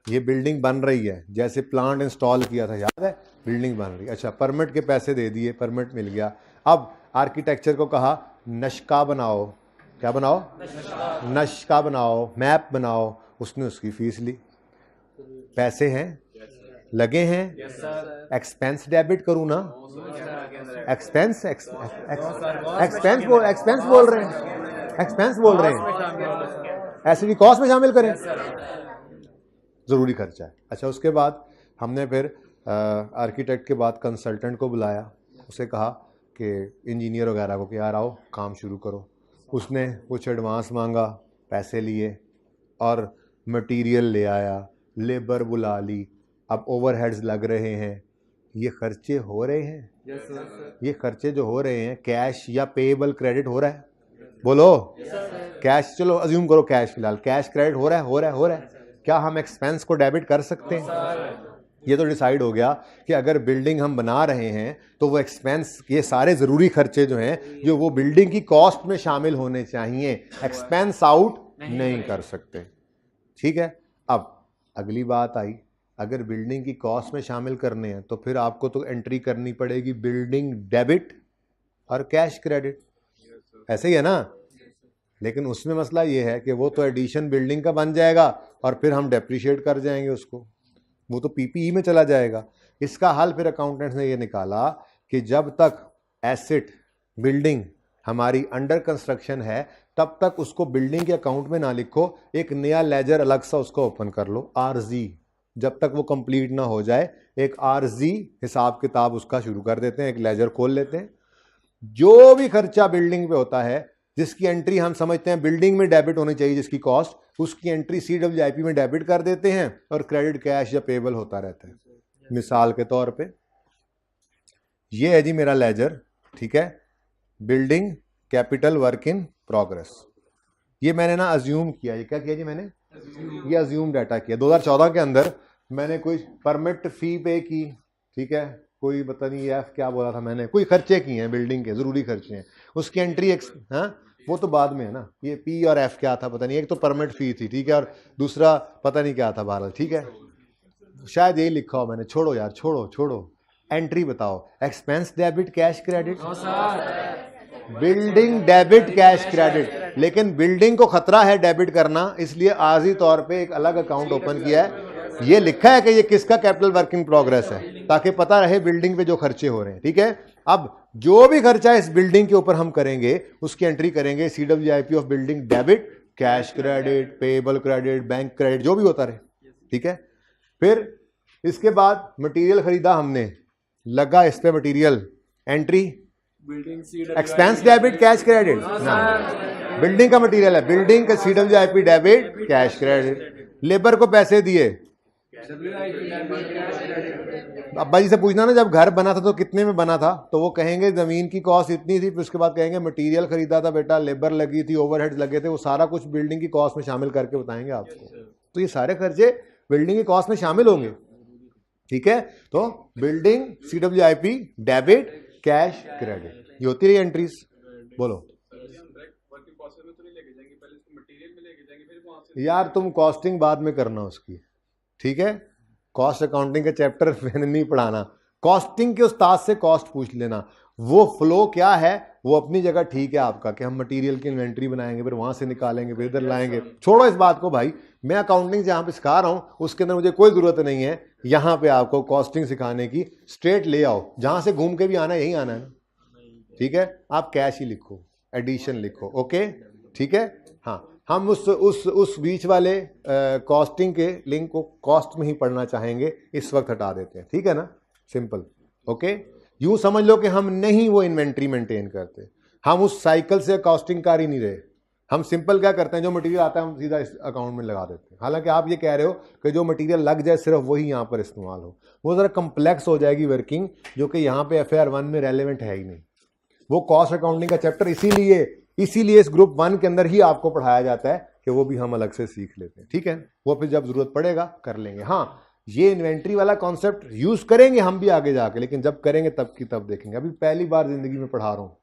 ये बिल्डिंग बन रही है, जैसे प्लांट इंस्टॉल किया था, याद है, बिल्डिंग बन रही है। अच्छा, परमिट के पैसे दे दिए, परमिट मिल गया। अब आर्किटेक्चर को कहा नक्शा बनाओ, क्या बनाओ, नक्शा बनाओ, मैप बनाओ, उसने उसकी फीस ली। पैसे हैं, लगे हैं, एक्सपेंस डेबिट करूँ ना, एक्सपेंस एक्सपेंस बोल रहे हैं, एक्सपेंस बोल रहे हैं, ऐसे भी कॉस्ट में शामिल करें, ज़रूरी खर्चा है। अच्छा, उसके बाद हमने फिर आर्किटेक्ट के बाद कंसल्टेंट को बुलाया, उसे कहा कि इंजीनियर वगैरह को कि यार आओ काम शुरू करो। उसने कुछ एडवांस मांगा, पैसे लिए, और मटेरियल ले आया, लेबर बुला ली। अब ओवरहेड्स लग रहे हैं, ये खर्चे हो रहे हैं। ये खर्चे जो हो रहे हैं, कैश या पेएबल क्रेडिट हो रहा है? बोलो। कैश, चलो अज्यूम करो कैश, फिलहाल कैश क्रेडिट हो रहा है। क्या हम एक्सपेंस को डेबिट कर सकते हैं? ये तो डिसाइड हो गया कि अगर बिल्डिंग हम बना रहे हैं तो वो एक्सपेंस, ये सारे ज़रूरी खर्चे जो हैं, जो वो बिल्डिंग की कॉस्ट में शामिल होने चाहिए, एक्सपेंस आउट नहीं कर सकते, ठीक है। अब अगली बात आई, अगर बिल्डिंग की कॉस्ट में शामिल करने हैं तो फिर आपको तो एंट्री करनी पड़ेगी बिल्डिंग डेबिट और कैश क्रेडिट, ऐसे ही है ना। लेकिन उसमें मसला ये है कि वो तो एडिशन बिल्डिंग का बन जाएगा और फिर हम डेप्रिशिएट कर जाएंगे उसको, वो तो PPE में चला जाएगा। इसका हल फिर अकाउंटेंट्स ने ये निकाला कि जब तक एसेट बिल्डिंग हमारी अंडर कंस्ट्रक्शन है तब तक उसको बिल्डिंग के अकाउंट में ना लिखो, एक नया लेजर अलग सा उसको ओपन कर लो, RZ। जब तक वो कंप्लीट ना हो जाए एक RZ हिसाब किताब उसका शुरू कर देते हैं, एक लेजर खोल लेते हैं। जो भी खर्चा बिल्डिंग पे होता है जिसकी एंट्री हम समझते हैं बिल्डिंग में डेबिट होनी चाहिए, जिसकी कॉस्ट, उसकी एंट्री CWIP में डेबिट कर देते हैं और क्रेडिट कैश या पेबल होता रहता है। मिसाल के तौर पे ये है जी मेरा लेजर, ठीक है, building capital work in progress. ये मैंने ना अज्यूम किया, ये क्या किया जी मैंने, ये अज्यूम डाटा किया। 2014 के अंदर मैंने कोई परमिट फी पे की, ठीक है, कोई पता नहीं F क्या बोला था मैंने, कोई खर्चे किए हैं बिल्डिंग के, ज़रूरी खर्चे हैं, उसकी एंट्री हाँ वो तो बाद में है ना। ये P और F क्या था पता नहीं, एक तो परमिट फी थी, ठीक है, और दूसरा पता नहीं क्या था, बहरहाल ठीक है, शायद यही लिखा हो मैंने, छोड़ो यार, छोड़ो। एंट्री बताओ, expense debit cash credit, building debit cash credit. लेकिन बिल्डिंग को खतरा है डेबिट करना, इसलिए आर्जी तौर पे एक अलग अकाउंट ओपन किया है, ये लिखा है कि ये किसका कैपिटल वर्क इन प्रोग्रेस है, ताकि पता रहे बिल्डिंग पे जो खर्चे हो रहे हैं, ठीक है। अब जो भी खर्चा इस बिल्डिंग के ऊपर हम करेंगे उसकी एंट्री करेंगे CWIP of building debit, cash credit, payable credit, bank credit, जो भी होता रहे, ठीक है। फिर इसके बाद मटेरियल खरीदा हमने, लगा इस पे material, entry expense debit cash credit ना, बिल्डिंग का मटेरियल है, बिल्डिंग का CWIP debit cash credit. Labour को पैसे दिए, अब्बा जी से पूछना ना जब घर बना था तो कितने में बना था, तो वो कहेंगे जमीन की कॉस्ट इतनी थी, फिर उसके बाद कहेंगे मटेरियल खरीदा था बेटा, लेबर लगी थी, ओवरहेड्स लगे थे, वो सारा कुछ बिल्डिंग की कॉस्ट में शामिल करके बताएंगे आपको। तो ये सारे खर्चे बिल्डिंग की कॉस्ट में शामिल होंगे, ठीक है। तो building CWIP debit cash credit, ये होती रही एंट्रीज। बोलो वर्क इन प्रोसेस में तो नहीं लेके जाएंगे, पहले इसको मटेरियल में लेके जाएंगे, फिर वहां से यार तुम कॉस्टिंग बाद में करना उसकी, ठीक है। कॉस्ट अकाउंटिंग का चैप्टर मैंने नहीं पढ़ाना, कॉस्टिंग के उस्ताद से कॉस्ट पूछ लेना। वो फ्लो क्या है वो अपनी जगह ठीक है आपका, कि हम मटेरियल की इन्वेंट्री बनाएंगे, फिर वहां से निकालेंगे, फिर इधर लाएंगे। छोड़ो इस बात को भाई, मैं अकाउंटिंग जहां पे सिखा रहा हूं उसके अंदर मुझे कोई जरूरत नहीं है यहां पे आपको कॉस्टिंग सिखाने की। स्ट्रेट ले आओ, जहां से घूम के भी आना है यही आना है ना, ठीक है। आप कैश ही लिखो, एडिशन लिखो, ओके, ठीक है। हाँ, हम उस बीच वाले कॉस्टिंग के लिंक को कॉस्ट में ही पढ़ना चाहेंगे, इस वक्त हटा देते हैं, ठीक है ना, सिंपल, ओके। यूं समझ लो कि हम नहीं वो इन्वेंट्री मेंटेन करते, हम उस साइकिल से कॉस्टिंग कर ही नहीं रहे। हम सिंपल क्या करते हैं, जो मटेरियल आता है हम सीधा इस अकाउंट में लगा देते हैं। हालांकि आप ये कह रहे हो कि जो मटेरियल लग जाए सिर्फ वही यहाँ पर इस्तेमाल हो, वो ज़रा कम्प्लेक्स हो जाएगी वर्किंग, जो कि यहाँ पे FAR 1 में रेलेवेंट है ही नहीं। वो कॉस्ट अकाउंटिंग का चैप्टर इसीलिए इस ग्रुप 1 के अंदर ही आपको पढ़ाया जाता है कि वो भी हम अलग से सीख लेते हैं, ठीक है। वो फिर जब जरूरत पड़ेगा कर लेंगे। हाँ, ये इन्वेंट्री वाला कॉन्सेप्ट यूज करेंगे हम भी आगे जाके, लेकिन जब करेंगे तब की तब देखेंगे। अभी पहली बार जिंदगी में पढ़ा रहा हूँ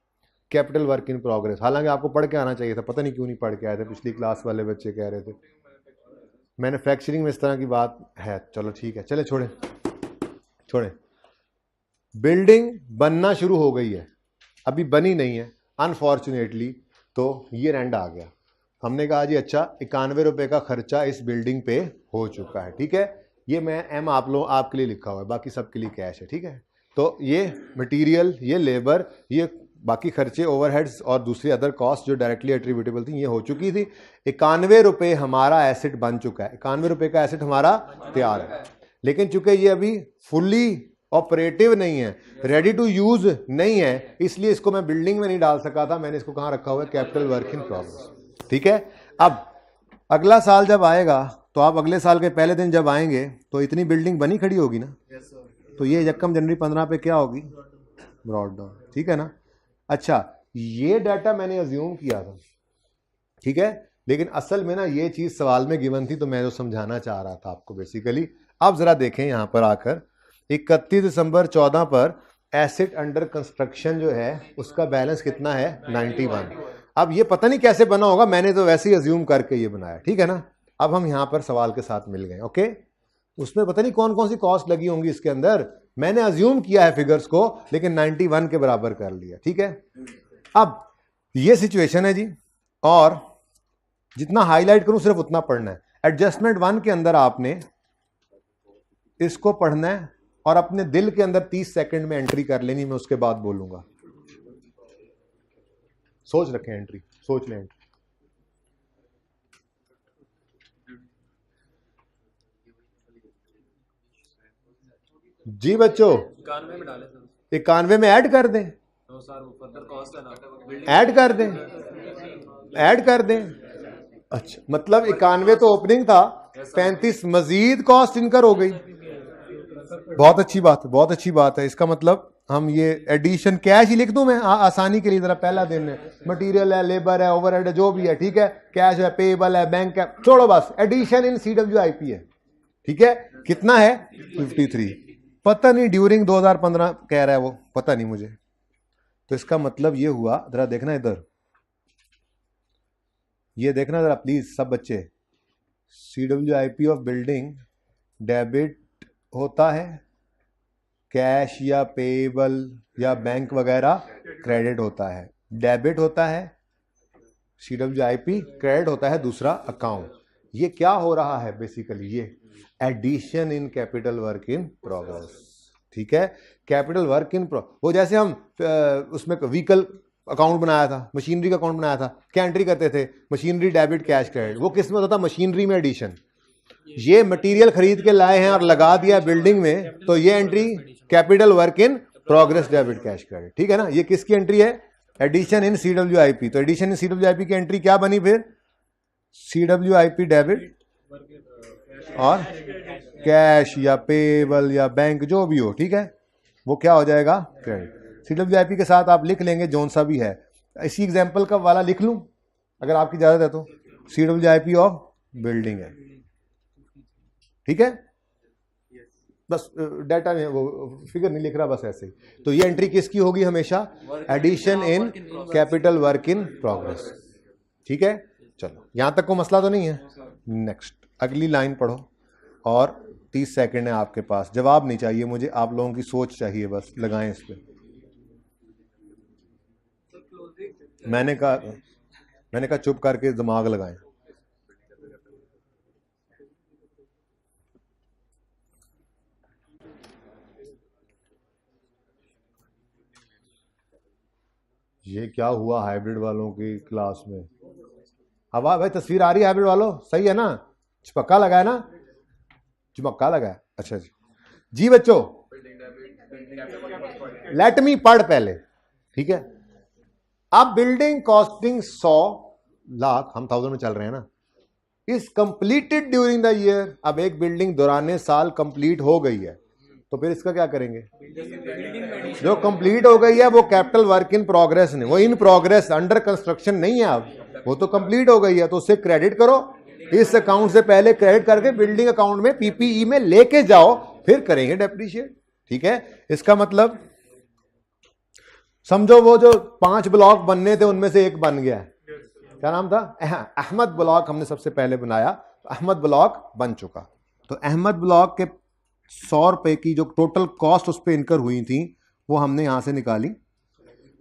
कैपिटल वर्क इन प्रोग्रेस। हालांकि आपको पढ़ के आना चाहिए था, पता नहीं क्यों नहीं पढ़ के आए थे। पिछली क्लास वाले बच्चे कह रहे थे मैन्युफैक्चरिंग में इस तरह की बात है। चलो ठीक है, चले छोड़े। बिल्डिंग बनना शुरू हो गई है, अभी बनी नहीं है अनफॉर्चुनेटली, तो ये एंड आ गया। हमने कहा जी अच्छा 91 रुपए का खर्चा इस बिल्डिंग पे हो चुका है, ठीक है। ये मैं एम आपके लिए लिखा हुआ है, बाकी सबके लिए कैश है, ठीक है। तो ये मटेरियल, ये लेबर, ये बाकी खर्चे, ओवरहेड्स और दूसरी अदर कॉस्ट जो डायरेक्टली एट्रीब्यूटेबल थी, ये हो चुकी थी। 91 रुपए हमारा एसेट बन चुका है, 91 रुपए का एसेट हमारा तैयार है। लेकिन चूंकि ये अभी फुल्ली ऑपरेटिव नहीं है, रेडी टू यूज नहीं है, इसलिए इसको मैं बिल्डिंग में नहीं डाल सका था। मैंने इसको कहां रखा हुआ है, कैपिटल वर्क इन प्रोग्रेस, ठीक है। अब अगला साल जब आएगा तो आप अगले साल के पहले दिन जब आएंगे तो इतनी बिल्डिंग बनी खड़ी होगी ना, तो ये यकम जनवरी 15 पे क्या होगी, ब्रॉड डाउन, ठीक है ना। अच्छा, ये डाटा मैंने अज्यूम किया था, ठीक है, लेकिन असल में ना ये चीज सवाल में गिवन थी, तो मैं जो समझाना चाह रहा था आपको बेसिकली। आप जरा देखें यहां पर आकर 31 दिसंबर 14 पर एसेट अंडर कंस्ट्रक्शन जो है उसका बैलेंस कितना है, 91। अब ये पता नहीं कैसे बना होगा, मैंने तो वैसे ही अज्यूम करके ये बनाया, ठीक है ना। अब हम यहां पर सवाल के साथ मिल गए, ओके। उसमें पता नहीं कौन कौन सी कॉस्ट लगी होंगी इसके अंदर, मैंने अज्यूम किया है फिगर्स को, लेकिन 91 के बराबर कर लिया, ठीक है। अब ये सिचुएशन है जी, और जितना हाईलाइट करूं सिर्फ उतना पढ़ना है। एडजस्टमेंट 1 के अंदर आपने इसको पढ़ना है और अपने दिल के अंदर 30 सेकंड में एंट्री कर लेनी, मैं उसके बाद बोलूंगा। सोच रखें एंट्री, सोच लें एंट्री। जी बच्चों, 91 में डाले सर, 91 में ऐड कर दें, तो सर फर्दर कॉस्ट है ना, ऐड कर दें। अच्छा, मतलब 91 तो ओपनिंग था, 35 मजीद कॉस्ट इनकर हो गई। बहुत अच्छी बात है, बहुत अच्छी बात है। इसका मतलब हम ये एडिशन कैश ही लिख दूं मैं आसानी के लिए, जरा पहला दिन है, मटेरियल है, लेबर है, ओवरहेड है, जो भी है, ठीक है, कैश है, पेएबल है, बैंक है, छोड़ो बस, एडिशन इन CWIP है, ठीक है। कितना है, 53। पता नहीं ड्यूरिंग 2015 कह रहा है वो, पता नहीं मुझे। तो इसका मतलब ये हुआ, जरा देखना इधर, ये देखना जरा प्लीज सब बच्चे, CWIP ऑफ बिल्डिंग डेबिट होता है, कैश या पेएबल या बैंक वगैरह क्रेडिट होता है। डेबिट होता है CWIP, क्रेडिट होता है दूसरा अकाउंट। ये क्या हो रहा है बेसिकली, ये addition in capital work in progress, ठीक है। कैपिटल वर्क इन वो जैसे हम उसमें व्हीकल अकाउंट बनाया था, मशीनरी का अकाउंट बनाया था, क्या एंट्री करते थे, मशीनरी डेबिट कैश क्रेडिट। वो किस में होता था, मशीनरी में एडिशन। ये मटेरियल खरीद के लाए हैं और लगा दिया बिल्डिंग में, तो ये entry capital work in progress debit cash credit, ठीक है ना। ये किसकी एंट्री है, एडिशन इन CWIP। तो एडिशन इन CWIP की एंट्री क्या बनी फिर, CWIP डेबिट और कैश या पेएबल या बैंक जो भी हो, ठीक है, वो क्या हो जाएगा, क्रेडिट। CWIP के साथ आप लिख लेंगे जोन सा भी है। इसी एग्जाम्पल का वाला लिख लूं अगर आपकी इजाजत है तो, CWIP ऑफ बिल्डिंग है, ठीक है। बस डाटा में वो फिगर नहीं लिख रहा, बस ऐसे ही। तो ये एंट्री किसकी होगी हमेशा? Addition in capital work in progress. ठीक है, चलो यहां तक को मसला तो नहीं है। नेक्स्ट अगली लाइन पढ़ो, और 30 सेकंड है आपके पास। जवाब नहीं चाहिए मुझे, आप लोगों की सोच चाहिए, बस लगाएं इस पे। मैंने कहा चुप करके दिमाग लगाएं। ये क्या हुआ हाइब्रिड वालों की क्लास में? अब भाई तस्वीर आ रही है हाइब्रिड वालों? सही है ना? चिपक्का लगा है ना? चिपक्का लगा है, अच्छा जी। जी बच्चों, लेट मी पढ़ पहले, ठीक है। अब बिल्डिंग कॉस्टिंग 100 लाख, हम 1000 में चल रहे हैं ना, is completed during the year. अब एक बिल्डिंग दौराने साल कंप्लीट हो गई है, तो फिर इसका क्या करेंगे? जो कंप्लीट हो गई है वो कैपिटल वर्क इन प्रोग्रेस नहीं, वो इन प्रोग्रेस, अंडर कंस्ट्रक्शन नहीं है। अब वो तो कंप्लीट हो गई है, तो उससे क्रेडिट करो। इस अकाउंट से पहले क्रेडिट करके बिल्डिंग अकाउंट में पीपीई में लेके जाओ, फिर करेंगे डेप्रीशिएट। ठीक है, इसका मतलब समझो वो जो 5 ब्लॉक बनने थे उनमें से एक बन गया है। क्या नाम था? अहमद ब्लॉक हमने सबसे पहले बनाया, तो अहमद ब्लॉक बन चुका। तो अहमद ब्लॉक के 100 रुपए की जो टोटल कॉस्ट उस पर इनकर हुई थी, वो हमने यहां से निकाली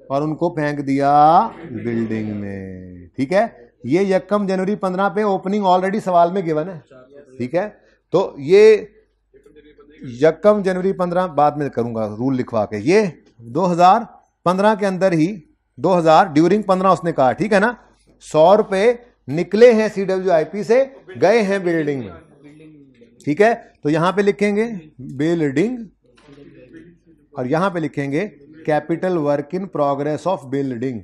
और उनको फेंक दिया बिल्डिंग में। ठीक है, ये यकम जनवरी 15 पे ओपनिंग ऑलरेडी सवाल में गिवन है। ठीक है, तो ये यकम जनवरी 15 बाद में करूंगा रूल लिखवा के। ये 2015 के अंदर ही 2000 ड्यूरिंग 15 उसने कहा, ठीक है ना। 100 रुपए निकले हैं CWIP से, गए हैं बिल्डिंग में। ठीक है, तो यहां पे लिखेंगे बिल्डिंग और यहां पे लिखेंगे capital work in progress of building.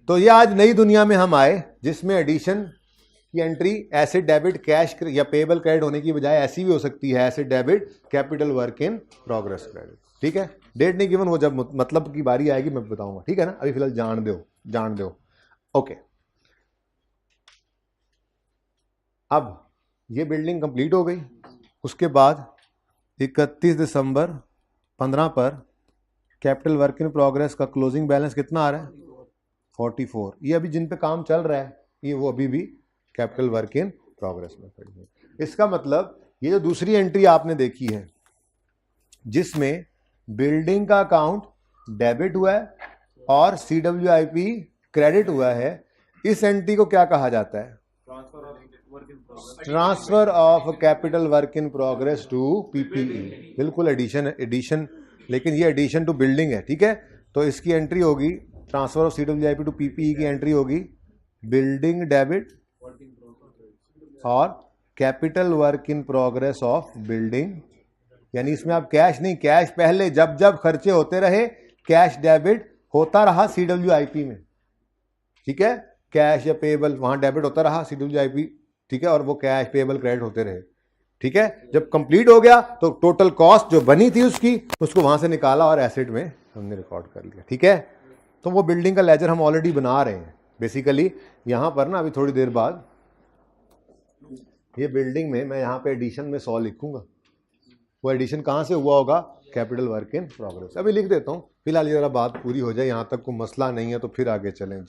तो ये आज नई दुनिया में हम आए, जिसमें एडिशन की एंट्री एसेट डेबिट कैश या पेबल क्रेडिट होने की बजाय ऐसी भी हो सकती है, asset debit capital work in progress credit. ठीक है, डेट नहीं गिवन, वो जब मतलब की बारी आएगी मैं बताऊंगा। ठीक है ना, अभी फिलहाल जान दो। ओके, अब ये बिल्डिंग कंप्लीट हो गई। उसके बाद 31 दिसंबर 15 पर कैपिटल वर्क इन प्रोग्रेस का क्लोजिंग बैलेंस कितना आ रहा है? 44। ये अभी जिन पे काम चल रहा है, ये वो अभी भी कैपिटल वर्क इन प्रोग्रेस में खड़ी है। इसका मतलब ये जो दूसरी एंट्री आपने देखी है, जिसमें बिल्डिंग का अकाउंट डेबिट हुआ है और CWIP क्रेडिट हुआ है, इस एंट्री को क्या कहा जाता है? Transfer of capital work in progress to PPE। बिल्कुल एडिशन, लेकिन ये एडिशन टू बिल्डिंग है। ठीक है, तो इसकी एंट्री होगी, transfer of CWIP to PPE की एंट्री होगी बिल्डिंग डेबिट और capital work in progress of building. यानी इसमें आप कैश नहीं, कैश पहले जब जब खर्चे होते रहे कैश डेबिट होता रहा CWIP में। ठीक है, कैश या पेबल वहां डेबिट होता रहा CWIP। ठीक है, और वो कैश पेबल क्रेडिट होते रहे। ठीक है, जब कंप्लीट हो गया तो टोटल कॉस्ट जो बनी थी उसकी, उसको वहां से निकाला और एसेट में हमने रिकॉर्ड कर लिया। ठीक है, तो वो बिल्डिंग का लेजर हम ऑलरेडी बना रहे हैं। बेसिकली यहां पर ना अभी थोड़ी देर बाद ये बिल्डिंग में मैं यहां पे एडिशन में 100 लिखूंगा। वो एडिशन कहां से हुआ होगा? Capital work in progress. अभी लिख देता हूं, फिलहाल ये जरा बात पूरी हो जाए, यहां तक कोई मसला नहीं है तो फिर आगे चलें।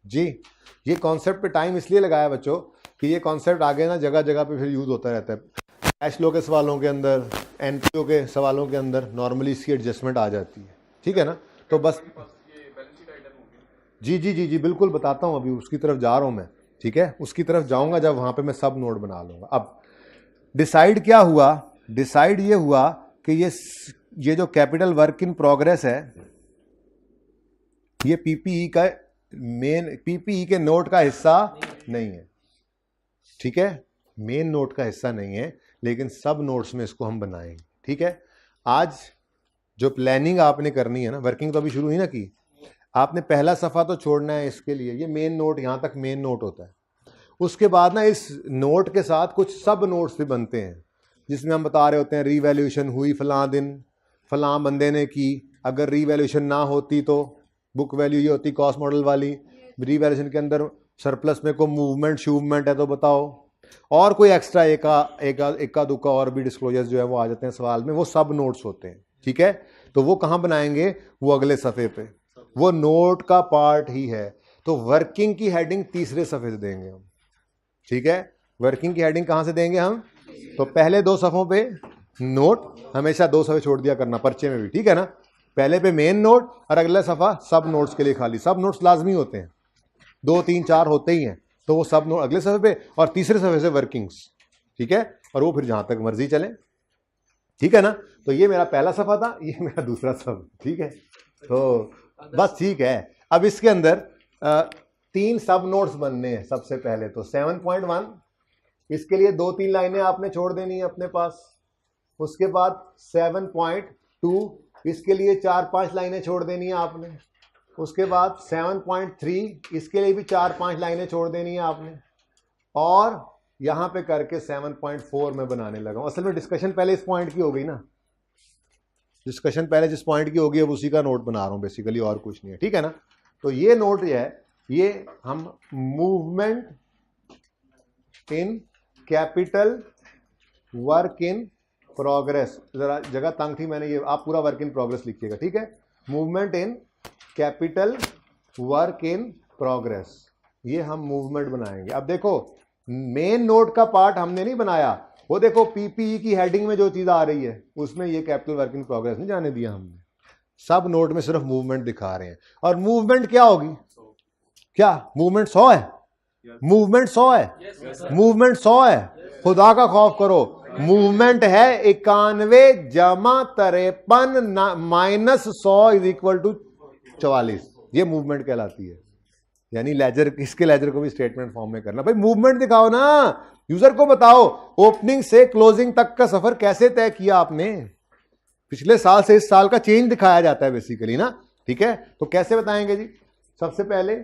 जी, ये कॉन्सेप्ट पे टाइम इसलिए लगाया बच्चों कि ये कॉन्सेप्ट आगे ना जगह जगह पे फिर यूज होता रहता है। कैश फ्लो के सवालों के अंदर, NPO के सवालों के अंदर नॉर्मली इसकी एडजस्टमेंट आ जाती है। ठीक है ना, तो बस जी बिल्कुल बताता हूँ, अभी उसकी तरफ जा रहा हूँ मैं। ठीक है, उसकी तरफ जाऊंगा जब वहां पे मैं सब नोट बना लूंगा। अब डिसाइड क्या हुआ? डिसाइड ये हुआ कि ये जो कैपिटल वर्क इन प्रोग्रेस है, ये PPE का PPE के नोट का हिस्सा नहीं है। ठीक है, मेन नोट का हिस्सा नहीं है, लेकिन सब नोट्स में इसको हम बनाएंगे। ठीक है, आज जो प्लानिंग आपने करनी है ना, वर्किंग तो अभी शुरू ही ना की, आपने पहला सफ़ा तो छोड़ना है इसके लिए। ये मेन नोट, यहाँ तक मेन नोट होता है। उसके बाद ना इस नोट के साथ कुछ सब नोट्स भी बनते हैं, जिसमें हम बता रहे होते हैं रीवैल्यूएशन हुई फलां दिन, फलां बंदे ने की, अगर रीवैल्यूएशन ना होती तो बुक वैल्यू ये होती कॉस्ट मॉडल वाली। रीवैल्यूएशन के अंदर सरप्लस में कोई मूवमेंट शूवमेंट है तो बताओ। और कोई एक्स्ट्रा एका दुक्का और भी डिस्क्लोजर्स जो है वो आ जाते हैं सवाल में, वो सब नोट्स होते हैं। ठीक है, तो वो कहाँ बनाएंगे, वो अगले सफ़े पे, वो नोट का पार्ट ही है। तो वर्किंग की हेडिंग तीसरे सफ़े से देंगे हम। ठीक है, वर्किंग की हेडिंग कहाँ से देंगे हम, तो पहले 2 सफ़ों पे नोट, हमेशा 2 सफ़े छोड़ दिया करना पर्चे में भी, ठीक है ना। पहले पे मेन नोट और अगला सफ़ा सब नोट्स के लिए खाली। सब नोट्स लाजमी होते हैं, 2 3 4 होते ही हैं, तो वो सब नोट अगले सफ़े पे और तीसरे सफ़े से वर्किंग्स। ठीक है, और वो फिर जहाँ तक मर्जी चले। ठीक है ना, तो ये मेरा पहला सफ़ा था, ये मेरा दूसरा सफ़ा। ठीक है, तो बस ठीक है। अब इसके अंदर 3 सब नोट्स बनने हैं। सबसे पहले तो 7.1, इसके लिए 2-3 लाइनें आपने छोड़ देनी है अपने पास। उसके बाद 7.2, इसके लिए 4-5 लाइनें छोड़ देनी है आपने। उसके बाद 7.3, इसके लिए भी 4-5 लाइनें छोड़ देनी है आपने। और यहां पे करके 7.4 में बनाने लगा हूं। असल में डिस्कशन पहले इस पॉइंट की हो गई ना, डिस्कशन पहले जिस पॉइंट की होगी अब उसी का नोट बना रहा हूं बेसिकली, और कुछ नहीं है। ठीक है ना, तो ये नोट ये है, ये हम movement in capital work in progress, जरा जगह तंग थी मैंने, ये आप पूरा वर्क इन प्रोग्रेस लिखिएगा। ठीक है, movement in capital work in progress, ये हम मूवमेंट बनाएंगे। अब देखो मेन नोट का पार्ट हमने नहीं बनाया, वो देखो पीपीई की हेडिंग में जो चीज आ रही है उसमें ये कैपिटल वर्क इन प्रोग्रेस नहीं जाने दिया हमने। सब नोट में सिर्फ मूवमेंट दिखा रहे हैं। और मूवमेंट क्या होगी, क्या मूवमेंट 100 है, मूवमेंट 100 है, मूवमेंट 100 है। खुदा का खौफ करो, मूवमेंट है 91 जमा 53 माइनस 100 इज इक्वल टू 44। ये मूवमेंट कहलाती है। यानी लेजर, इसके लेजर को भी स्टेटमेंट फॉर्म में करना। भाई मूवमेंट दिखाओ ना, यूजर को बताओ ओपनिंग से क्लोजिंग तक का सफर कैसे तय किया आपने। पिछले साल से इस साल का चेंज दिखाया जाता है बेसिकली ना। ठीक है, तो कैसे बताएंगे जी, सबसे पहले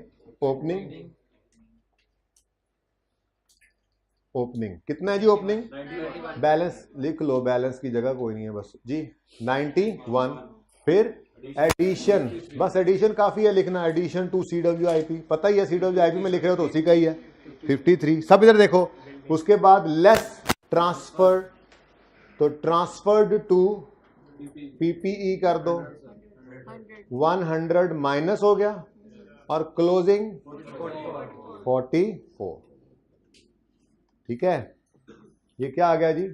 ओपनिंग, ओपनिंग कितना है जी, ओपनिंग बैलेंस लिख लो, बैलेंस की जगह कोई नहीं है बस जी 91। फिर एडिशन, बस एडिशन काफी है लिखना, एडिशन टू CWIP, पता ही है CWIP में लिख रहे हो तो उसी का ही है 53। सब इधर देखो। उसके बाद लेस ट्रांसफर, तो ट्रांसफर्ड टू PPE कर दो, 100 माइनस हो गया और क्लोजिंग 44। ठीक है, ये क्या आ गया जी,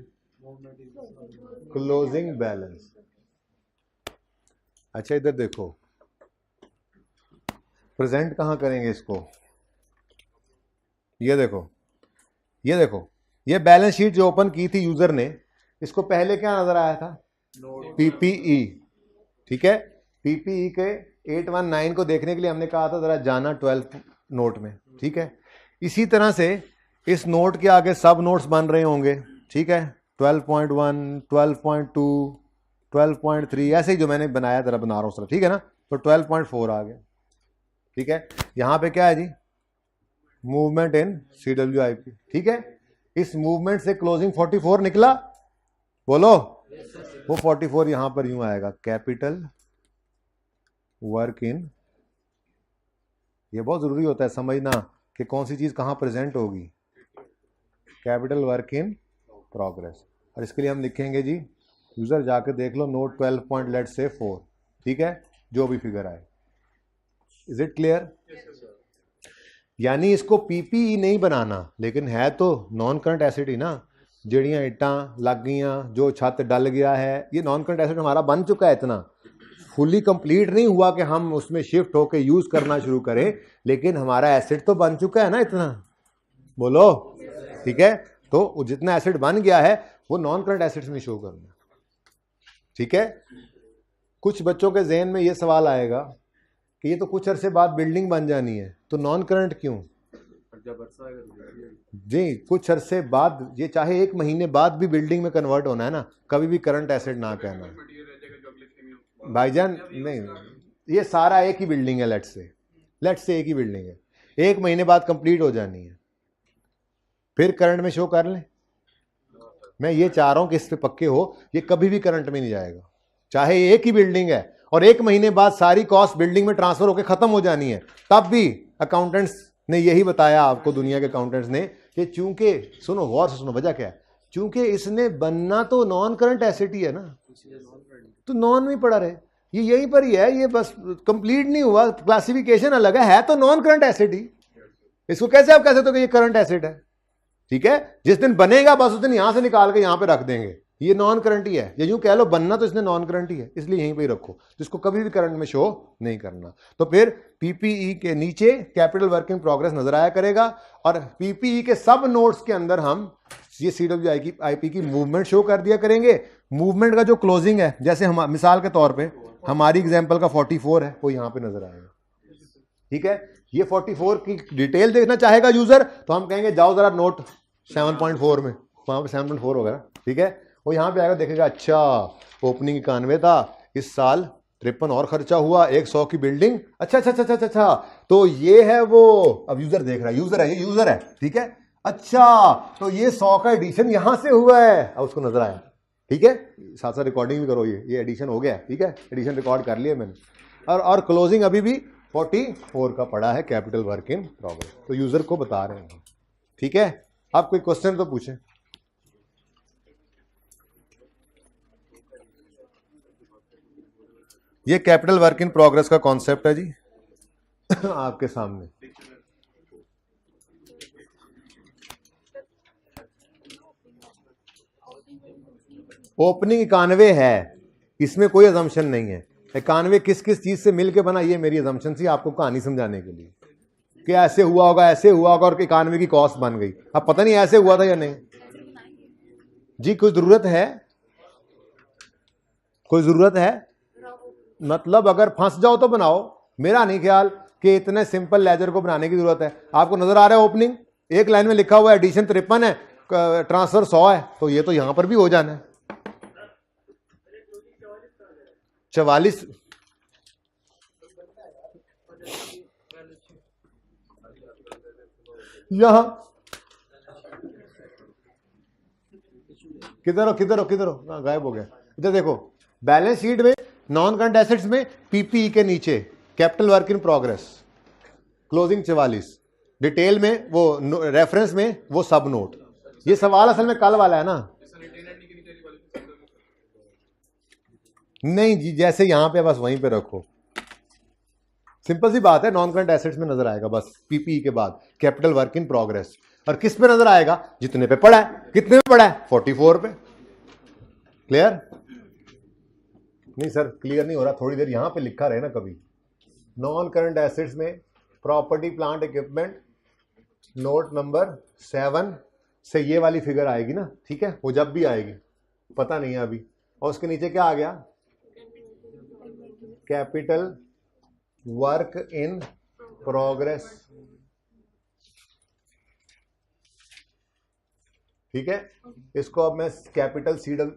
क्लोजिंग बैलेंस। अच्छा इधर देखो, प्रेजेंट कहां करेंगे इसको, ये देखो, ये देखो, ये बैलेंस शीट जो ओपन की थी यूजर ने, इसको पहले क्या नजर आया था, PPE। ठीक है, PPE के 819 को देखने के लिए हमने कहा था जरा जाना 12 नोट में। ठीक है, इसी तरह से इस नोट के आगे सब नोट्स बन रहे होंगे। ठीक है, 12.1, 12.2, 12.3, ऐसे ही जो मैंने बनाया जरा बना रहा हूं सर। ठीक है ना, तो 12.4 आ गया। ठीक है, यहां पे क्या है जी, मूवमेंट इन CWIP। ठीक है, इस मूवमेंट से क्लोजिंग 44 निकला, बोलो वो 44 यहां पर यूं आएगा, कैपिटल वर्क इन। ये बहुत जरूरी होता है समझना कि कौन सी चीज कहां प्रेजेंट होगी, कैपिटल वर्क इन प्रोग्रेस। और इसके लिए हम लिखेंगे जी, यूजर जाकर देख लो नोट 12.4। ठीक है, जो भी फिगर आए। Is it clear? यानी इसको PPE नहीं बनाना, लेकिन है तो नॉन करंट एसिड ही ना। जड़ियां इट्टां लग गईयां, जो छत डल गया है, ये नॉन करंट एसिड हमारा बन चुका है। इतना फुली कंप्लीट नहीं हुआ कि हम उसमें शिफ्ट होकर यूज करना शुरू करें, लेकिन हमारा एसिड तो बन चुका है ना इतना, बोलो। ठीक है, तो जितना एसिड बन गया है वो नॉन करंट एसिड्स में शो करना। ठीक है, कुछ बच्चों के जहन में ये सवाल आएगा कि ये तो कुछ अरसे बाद बिल्डिंग बन जानी है, तो नॉन करंट क्यों जी? कुछ अरसे बाद, ये चाहे 1 महीने बाद भी बिल्डिंग में कन्वर्ट होना है ना, कभी भी करंट एसिड ना कहना भाईजान। नहीं, ये सारा एक ही बिल्डिंग है, लेट्स से एक ही बिल्डिंग है, 1 महीने बाद कंप्लीट हो जानी है, फिर करंट में शो कर लें। मैं ये चाह रहा हूं कि इस पे पक्के हो, ये कभी भी करंट में नहीं जाएगा, चाहे एक ही बिल्डिंग है और 1 महीने बाद सारी कॉस्ट बिल्डिंग में ट्रांसफर होकर खत्म हो जानी है, तब भी अकाउंटेंट्स ने यही बताया आपको दुनिया के अकाउंटेंट्स ने कि चूंकि, सुनो गौर से सुनो, वजह क्या है, चूंकि इसने बनना तो नॉन करंट एसेट ही है ना, तो नॉन में पड़ा रहे, ये यहीं पर ही है, ये बस कंप्लीट नहीं हुआ, क्लासिफिकेशन अलग है तो नॉन करंट एसेट ही। इसको कैसे आप कह सकते हो कि ये करंट एसेट है? ठीक है, जिस दिन बनेगा बस उस दिन यहां से निकाल के यहां पे रख देंगे, ये नॉन करंट ही है, ये यूं कह लो बनना तो इसने नॉन करंट ही है, इसलिए यहीं पे ही रखो, जिसको कभी भी करंट में शो नहीं करना। तो फिर पीपीई के नीचे कैपिटल वर्क इन प्रोग्रेस नजर आया करेगा, और पीपीई के सब नोट्स के अंदर हम ये CWIP की मूवमेंट शो कर दिया करेंगे। मूवमेंट का जो क्लोजिंग है, जैसे हम मिसाल के तौर पे हमारी एग्जांपल का 44 है, वो यहां पे नजर आएगा। ठीक है, ये 44 की डिटेल देखना चाहेगा यूजर, तो हम कहेंगे जाओ जरा नोट 7.4 में, वहां पे 7.4 होगा, ठीक है, वो यहां पे आएगा, देखेगा अच्छा ओपनिंग 91 था, इस साल 53 और खर्चा हुआ, 100 की बिल्डिंग, अच्छा अच्छा अच्छा अच्छा अच्छा, तो ये है वो, अब यूजर देख रहा है, यूजर है, ये यूजर है, ठीक है, अच्छा तो ये 100 का एडिशन यहां से हुआ है, अब उसको नजर आया, ठीक है, साथ साथ रिकॉर्डिंग भी करो, ये एडिशन हो गया, ठीक है, एडिशन रिकॉर्ड कर लिया मैंने, और क्लोजिंग अभी भी 44 का पड़ा है कैपिटल वर्क इन प्रोग्रेस, तो यूजर को बता रहे हैं, ठीक है। आप कोई क्वेश्चन तो पूछें। ये कैपिटल वर्क इन प्रोग्रेस का कॉन्सेप्ट है जी आपके सामने। ओपनिंग 91 है, इसमें कोई अजम्पशन नहीं है, 91 किस किस चीज से मिलके बना, ये मेरी अजम्पशन थी आपको कहानी समझाने के लिए कि ऐसे हुआ होगा, ऐसे हुआ होगा, और 91 की कॉस्ट बन गई, अब पता नहीं ऐसे हुआ था या नहीं जी। कोई जरूरत है, कोई जरूरत है, मतलब अगर फंस जाओ तो बनाओ, मेरा नहीं ख्याल कि इतने सिंपल लेजर को बनाने की जरूरत है। आपको नजर आ रहा है ओपनिंग, एक लाइन में लिखा हुआ है एडिशन 53 है, ट्रांसफर 100 है, तो ये तो यहां पर भी हो जाना है 44। यहां किधर हो किधर हो किधर हो, गायब हो गया, इधर देखो, बैलेंस शीट में नॉन करंट एसेट्स में पीपीई के नीचे capital work in progress closing 44, detail में वो रेफरेंस में वो सब नोट। ये सवाल असल में कल वाला है ना, नहीं जी, जैसे यहां पे बस वहीं पे रखो, सिंपल सी बात है, नॉन करंट एसेट्स में नजर आएगा बस पीपीई के बाद कैपिटल वर्क इन प्रोग्रेस, और किस पे नजर आएगा, जितने पे पड़ा है, कितने पे पड़ा है, 44 पे। क्लियर? नहीं सर क्लियर नहीं हो रहा, थोड़ी देर यहां पे लिखा रहे ना, कभी नॉन करंट एसेट्स में property plant equipment note number 7 से ये वाली फिगर आएगी ना, ठीक है, वो जब भी आएगी पता नहीं है अभी, और उसके नीचे क्या आ गया, कैपिटल वर्क इन प्रोग्रेस, ठीक है। इसको अब मैं कैपिटल सीडल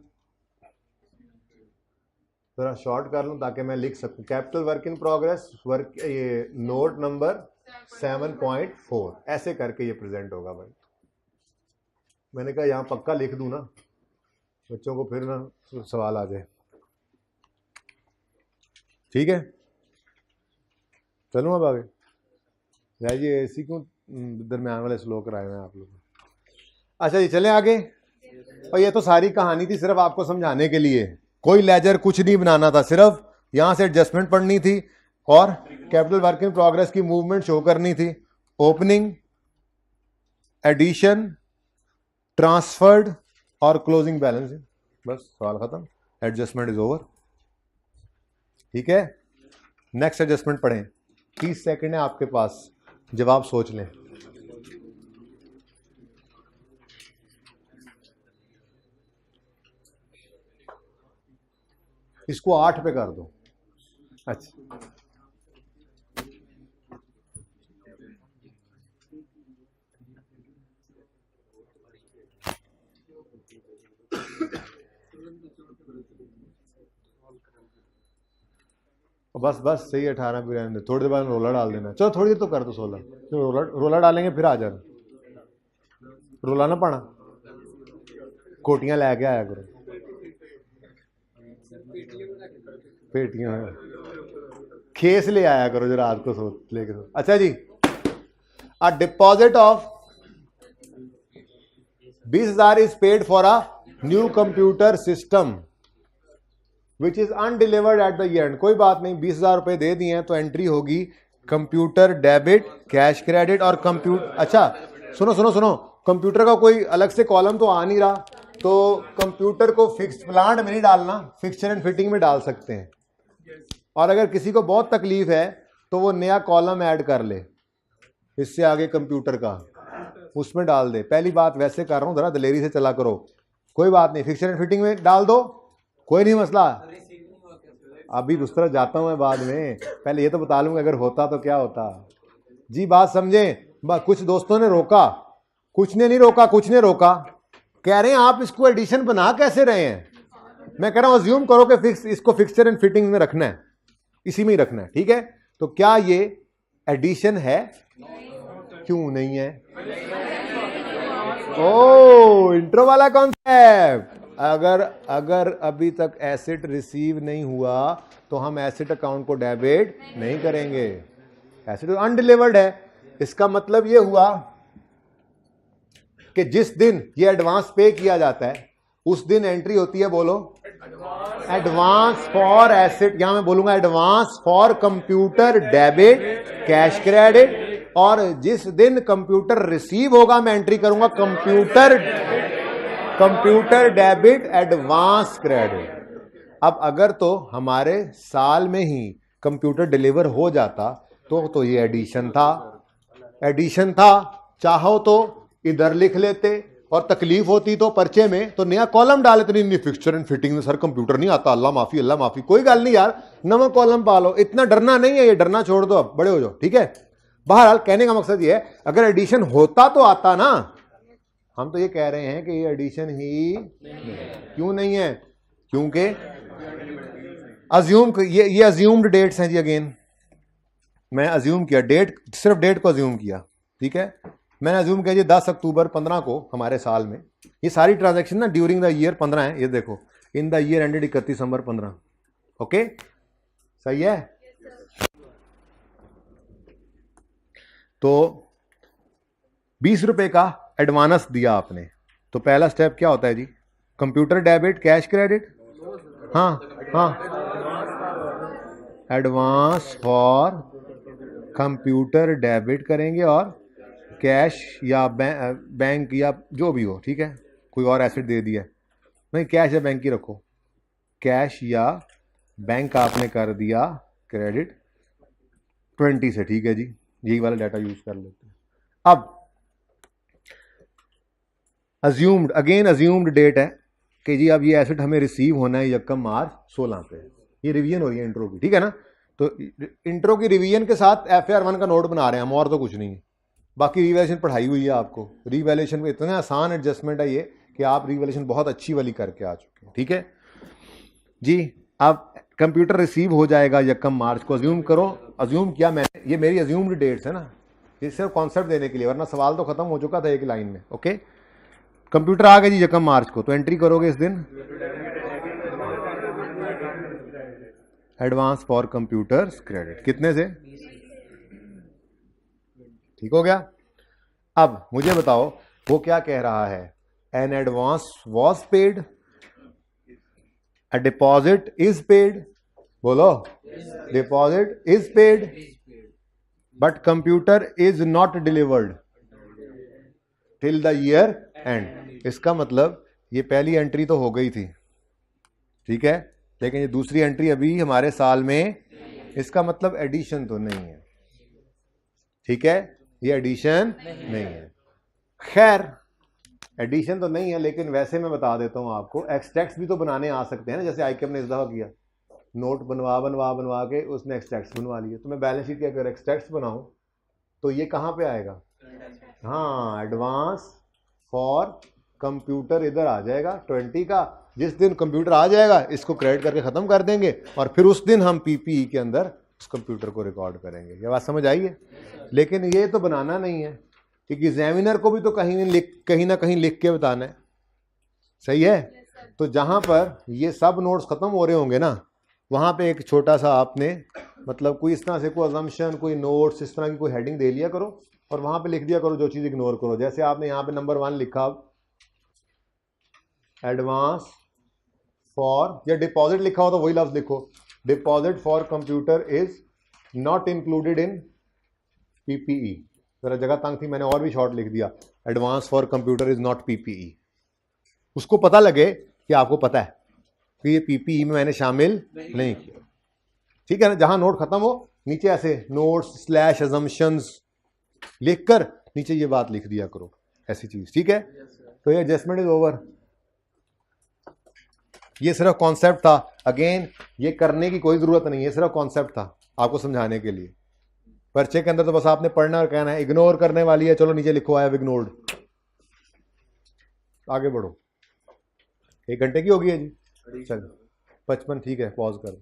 थोड़ा शॉर्ट कर लूं ताकि मैं लिख सकूं, capital work in progress work, ये नोट नंबर 7.4 ऐसे करके ये प्रेजेंट होगा भाई। मैंने कहा यहां पक्का लिख दूं ना, बच्चों को फिर ना सवाल आ जाए, ठीक है। चलूं अब आगे, यार ये ऐसी क्यों दरम्यान वाले स्लो कराए हुए हैं आप लोग। अच्छा जी चलें आगे, और ये तो सारी कहानी थी सिर्फ आपको समझाने के लिए, कोई लेजर कुछ नहीं बनाना था, सिर्फ यहां से एडजस्टमेंट पढ़नी थी और कैपिटल वर्क इन प्रोग्रेस की मूवमेंट शो करनी थी, ओपनिंग, एडिशन, ट्रांसफर्ड और क्लोजिंग बैलेंस, बस सवाल खत्म, एडजस्टमेंट इज ओवर, ठीक है। नेक्स्ट एडजस्टमेंट पढ़ें, 30 सेकंड है आपके पास, जवाब सोच लें। इसको 8 पे कर दो, अच्छा बस बस सही है, 18 भी रहने दो, थोड़ी देर बाद रोलर डाल देना, चलो थोड़ी देर तो कर दो 16, तो रोलर डालेंगे फिर आ जाना, रोला ना पाना, कोटियां लेके आया करो, पेटियां खेस ले आया करो जो रात को सो लेके सो। अच्छा जी a deposit of 20,000 is paid for a new computer system which is undelivered at the end. कोई बात नहीं, 20,000 रुपए दे दिए हैं तो एंट्री होगी कंप्यूटर डेबिट, कैश क्रेडिट और कंप्यूटर। अच्छा सुनो सुनो सुनो, कंप्यूटर का कोई अलग से कॉलम तो आ नहीं रहा, तो कंप्यूटर को फिक्स प्लांट में नहीं डालना, फिक्सचर एंड फिटिंग में डाल सकते हैं। और अगर किसी को बहुत तकलीफ है तो वो नया कॉलम ऐड कर ले इससे आगे कंप्यूटर का, उसमें डाल दे। पहली बात वैसे कर रहा हूं, जरा दलेरी से चला करो। कोई बात नहीं, फिक्सचर एंड फिटिंग में डाल दो, कोई नहीं मसला। अभी उस तरह जाता हूं मैं बाद में, पहले ये तो बता लूंगा अगर होता तो क्या होता। जी बात समझें। कुछ दोस्तों ने रोका, कुछ ने नहीं रोका, कुछ ने रोका, कह रहे हैं आप इसको एडिशन बना कैसे रहे हैं। मैं कह रहा हूं अज्यूम करो कि इसको फिक्सचर एंड फिटिंग में रखना है, इसी में ही रखना है, ठीक है। तो क्या ये एडिशन है? क्यों नहीं है? ओ इंट्रो वाला कॉन्सेप्ट। अगर अभी तक एसेट रिसीव नहीं हुआ तो हम एसेट अकाउंट को डेबिट नहीं करेंगे। एसेट अनडिलीवर्ड है, इसका मतलब ये हुआ कि जिस दिन ये एडवांस पे किया जाता है उस दिन एंट्री होती है, बोलो, एडवांस फॉर एसेट। यहां मैं बोलूंगा advance for computer debit, cash credit. और जिस दिन कंप्यूटर रिसीव होगा मैं एंट्री करूंगा कंप्यूटर डेबिट, एडवांस क्रेडिट। अब अगर तो हमारे साल में ही कंप्यूटर डिलीवर हो जाता तो ये एडिशन था, एडिशन था। चाहो तो इधर लिख लेते, और तकलीफ होती तो पर्चे में तो नया कॉलम डाले तो नहीं फिक्सचर एंड फिटिंग में सर कंप्यूटर नहीं आता, अल्लाह माफी अल्लाह माफी। कोई गल नहीं यार, नवा कॉलम पा लो, इतना डरना नहीं है, ये डरना छोड़ दो, अब बड़े हो जाओ, ठीक है। बहरहाल कहने का मकसद ये है अगर एडिशन होता तो आता ना। हम तो ये कह रहे हैं कि ये एडिशन ही क्यों नहीं है, क्योंकि अज्यूम, ये अज्यूम्ड डेट्स हैं जी। अगेन मैं अज्यूम किया डेट, सिर्फ डेट को अज्यूम किया, ठीक है। मैंने अज्यूम किया जी 10 अक्टूबर 15 को हमारे साल में, ये सारी ट्रांजैक्शन ना ड्यूरिंग द ईयर 15 है। ये देखो, in the year ended 31 December 15। Okay सही है। तो 20 रुपए का एडवांस दिया आपने, तो पहला स्टेप क्या होता है जी? Computer debit, cash credit. हाँ हाँ, एडवांस फॉर कंप्यूटर डेबिट करेंगे और कैश या बैंक या जो भी हो, ठीक है। कोई और एसेट दे दिया, नहीं कैश या बैंक ही रखो, कैश या बैंक आपने कर दिया क्रेडिट 20 से, ठीक है जी। यही वाला डाटा यूज कर लेते हैं। अब अज्यूम्ड, अगेन अज्यूम्ड डेट है कि जी अब ये एसेट हमें रिसीव होना है 1 मार्च 16 पे। ये रिवीजन हो रही है इंट्रो की, ठीक है ना। तो इंट्रो की रिवीजन के साथ FAR 1 का नोट बना रहे हैं हम, और तो कुछ नहीं है। बाकी रिवैल्यूएशन पढ़ाई हुई है आपको, रिवैल्यूएशन में इतना आसान एडजस्टमेंट है ये कि आप रिवैल्यूएशन बहुत अच्छी वाली करके आ चुके हैं, ठीक है जी। अब कंप्यूटर रिसीव हो जाएगा 1 मार्च को, अज्यूम करो। अज्यूम किया मैंने, ये मेरी अज्यूम्ड डेट्स है ना, ये सिर्फ कॉन्सेप्ट देने के लिए, वरना सवाल तो खत्म हो चुका था एक लाइन में। ओके, कंप्यूटर आ गया जी 1 मार्च को, तो एंट्री करोगे इस दिन एडवांस फॉर कंप्यूटर्स क्रेडिट, कितने से? ठीक हो गया। अब मुझे बताओ वो क्या कह रहा है? An advance was paid, a deposit is paid, बोलो, deposit is paid but computer is not delivered till the year end. इसका मतलब ये पहली एंट्री तो हो गई थी, ठीक है, लेकिन ये दूसरी एंट्री अभी हमारे साल में, इसका मतलब एडिशन तो नहीं है, ठीक है, ये एडिशन नहीं है। खैर एडिशन तो नहीं है, लेकिन वैसे मैं बता देता हूं आपको, एक्सट्रैक्ट्स भी तो बनाने आ सकते हैं ना, जैसे आईकेएम ने इस दफा किया, नोट बनवा के उसने एक्सट्रैक्ट्स बनवा लिए। तो मैं बैलेंस शीट के अगर एक्सट्रैक्ट्स बनाऊं तो ये कहां पे आएगा? हाँ, एडवांस फॉर कंप्यूटर इधर आ जाएगा 20 का। जिस दिन कंप्यूटर आ जाएगा इसको क्रेडिट करके खत्म कर देंगे, और फिर उस दिन हम पीपीई के अंदर उस कंप्यूटर को रिकॉर्ड करेंगे। ये बात समझ आई है? लेकिन ये तो बनाना नहीं है, क्योंकि एग्जामिनर को भी तो कहीं ना कहीं लिख के बताना है, सही है। तो जहां पर ये सब नोट्स खत्म हो रहे होंगे ना, वहां पे एक छोटा सा आपने, मतलब कोई इस तरह से कोई अजम्पशन, कोई नोट्स, इस तरह की कोई हेडिंग दे लिया करो, और वहां पे लिख दिया करो जो चीज इग्नोर करो। जैसे आपने यहाँ पे नंबर 1 लिखा, एडवांस फॉर, या डिपॉजिट लिखा हो तो वही लफ्ज लिखो, deposit for computer is not included in PPE. जरा जगह तंग थी, मैंने और भी शॉर्ट लिख दिया, advance for computer is not PPE. उसको पता लगे कि आपको पता है कि ये पीपीई में मैंने शामिल नहीं किया। ठीक है ना, जहां नोट खत्म हो नीचे ऐसे नोट्स / assumptions लिखकर नीचे ये बात लिख दिया करो, ऐसी चीज। ठीक है, तो ये एडजस्टमेंट इज ओवर। ये सिर्फ कॉन्सेप्ट था, अगेन ये करने की कोई जरूरत नहीं है, सिर्फ कॉन्सेप्ट था आपको समझाने के लिए। पर्चे के अंदर तो बस आपने पढ़ना और कहना है, इग्नोर करने वाली है, चलो नीचे लिखो आई हैव इग्नोर्ड, आगे बढ़ो। 1 घंटे की होगी है जी, चलो 55, ठीक है, पॉज कर।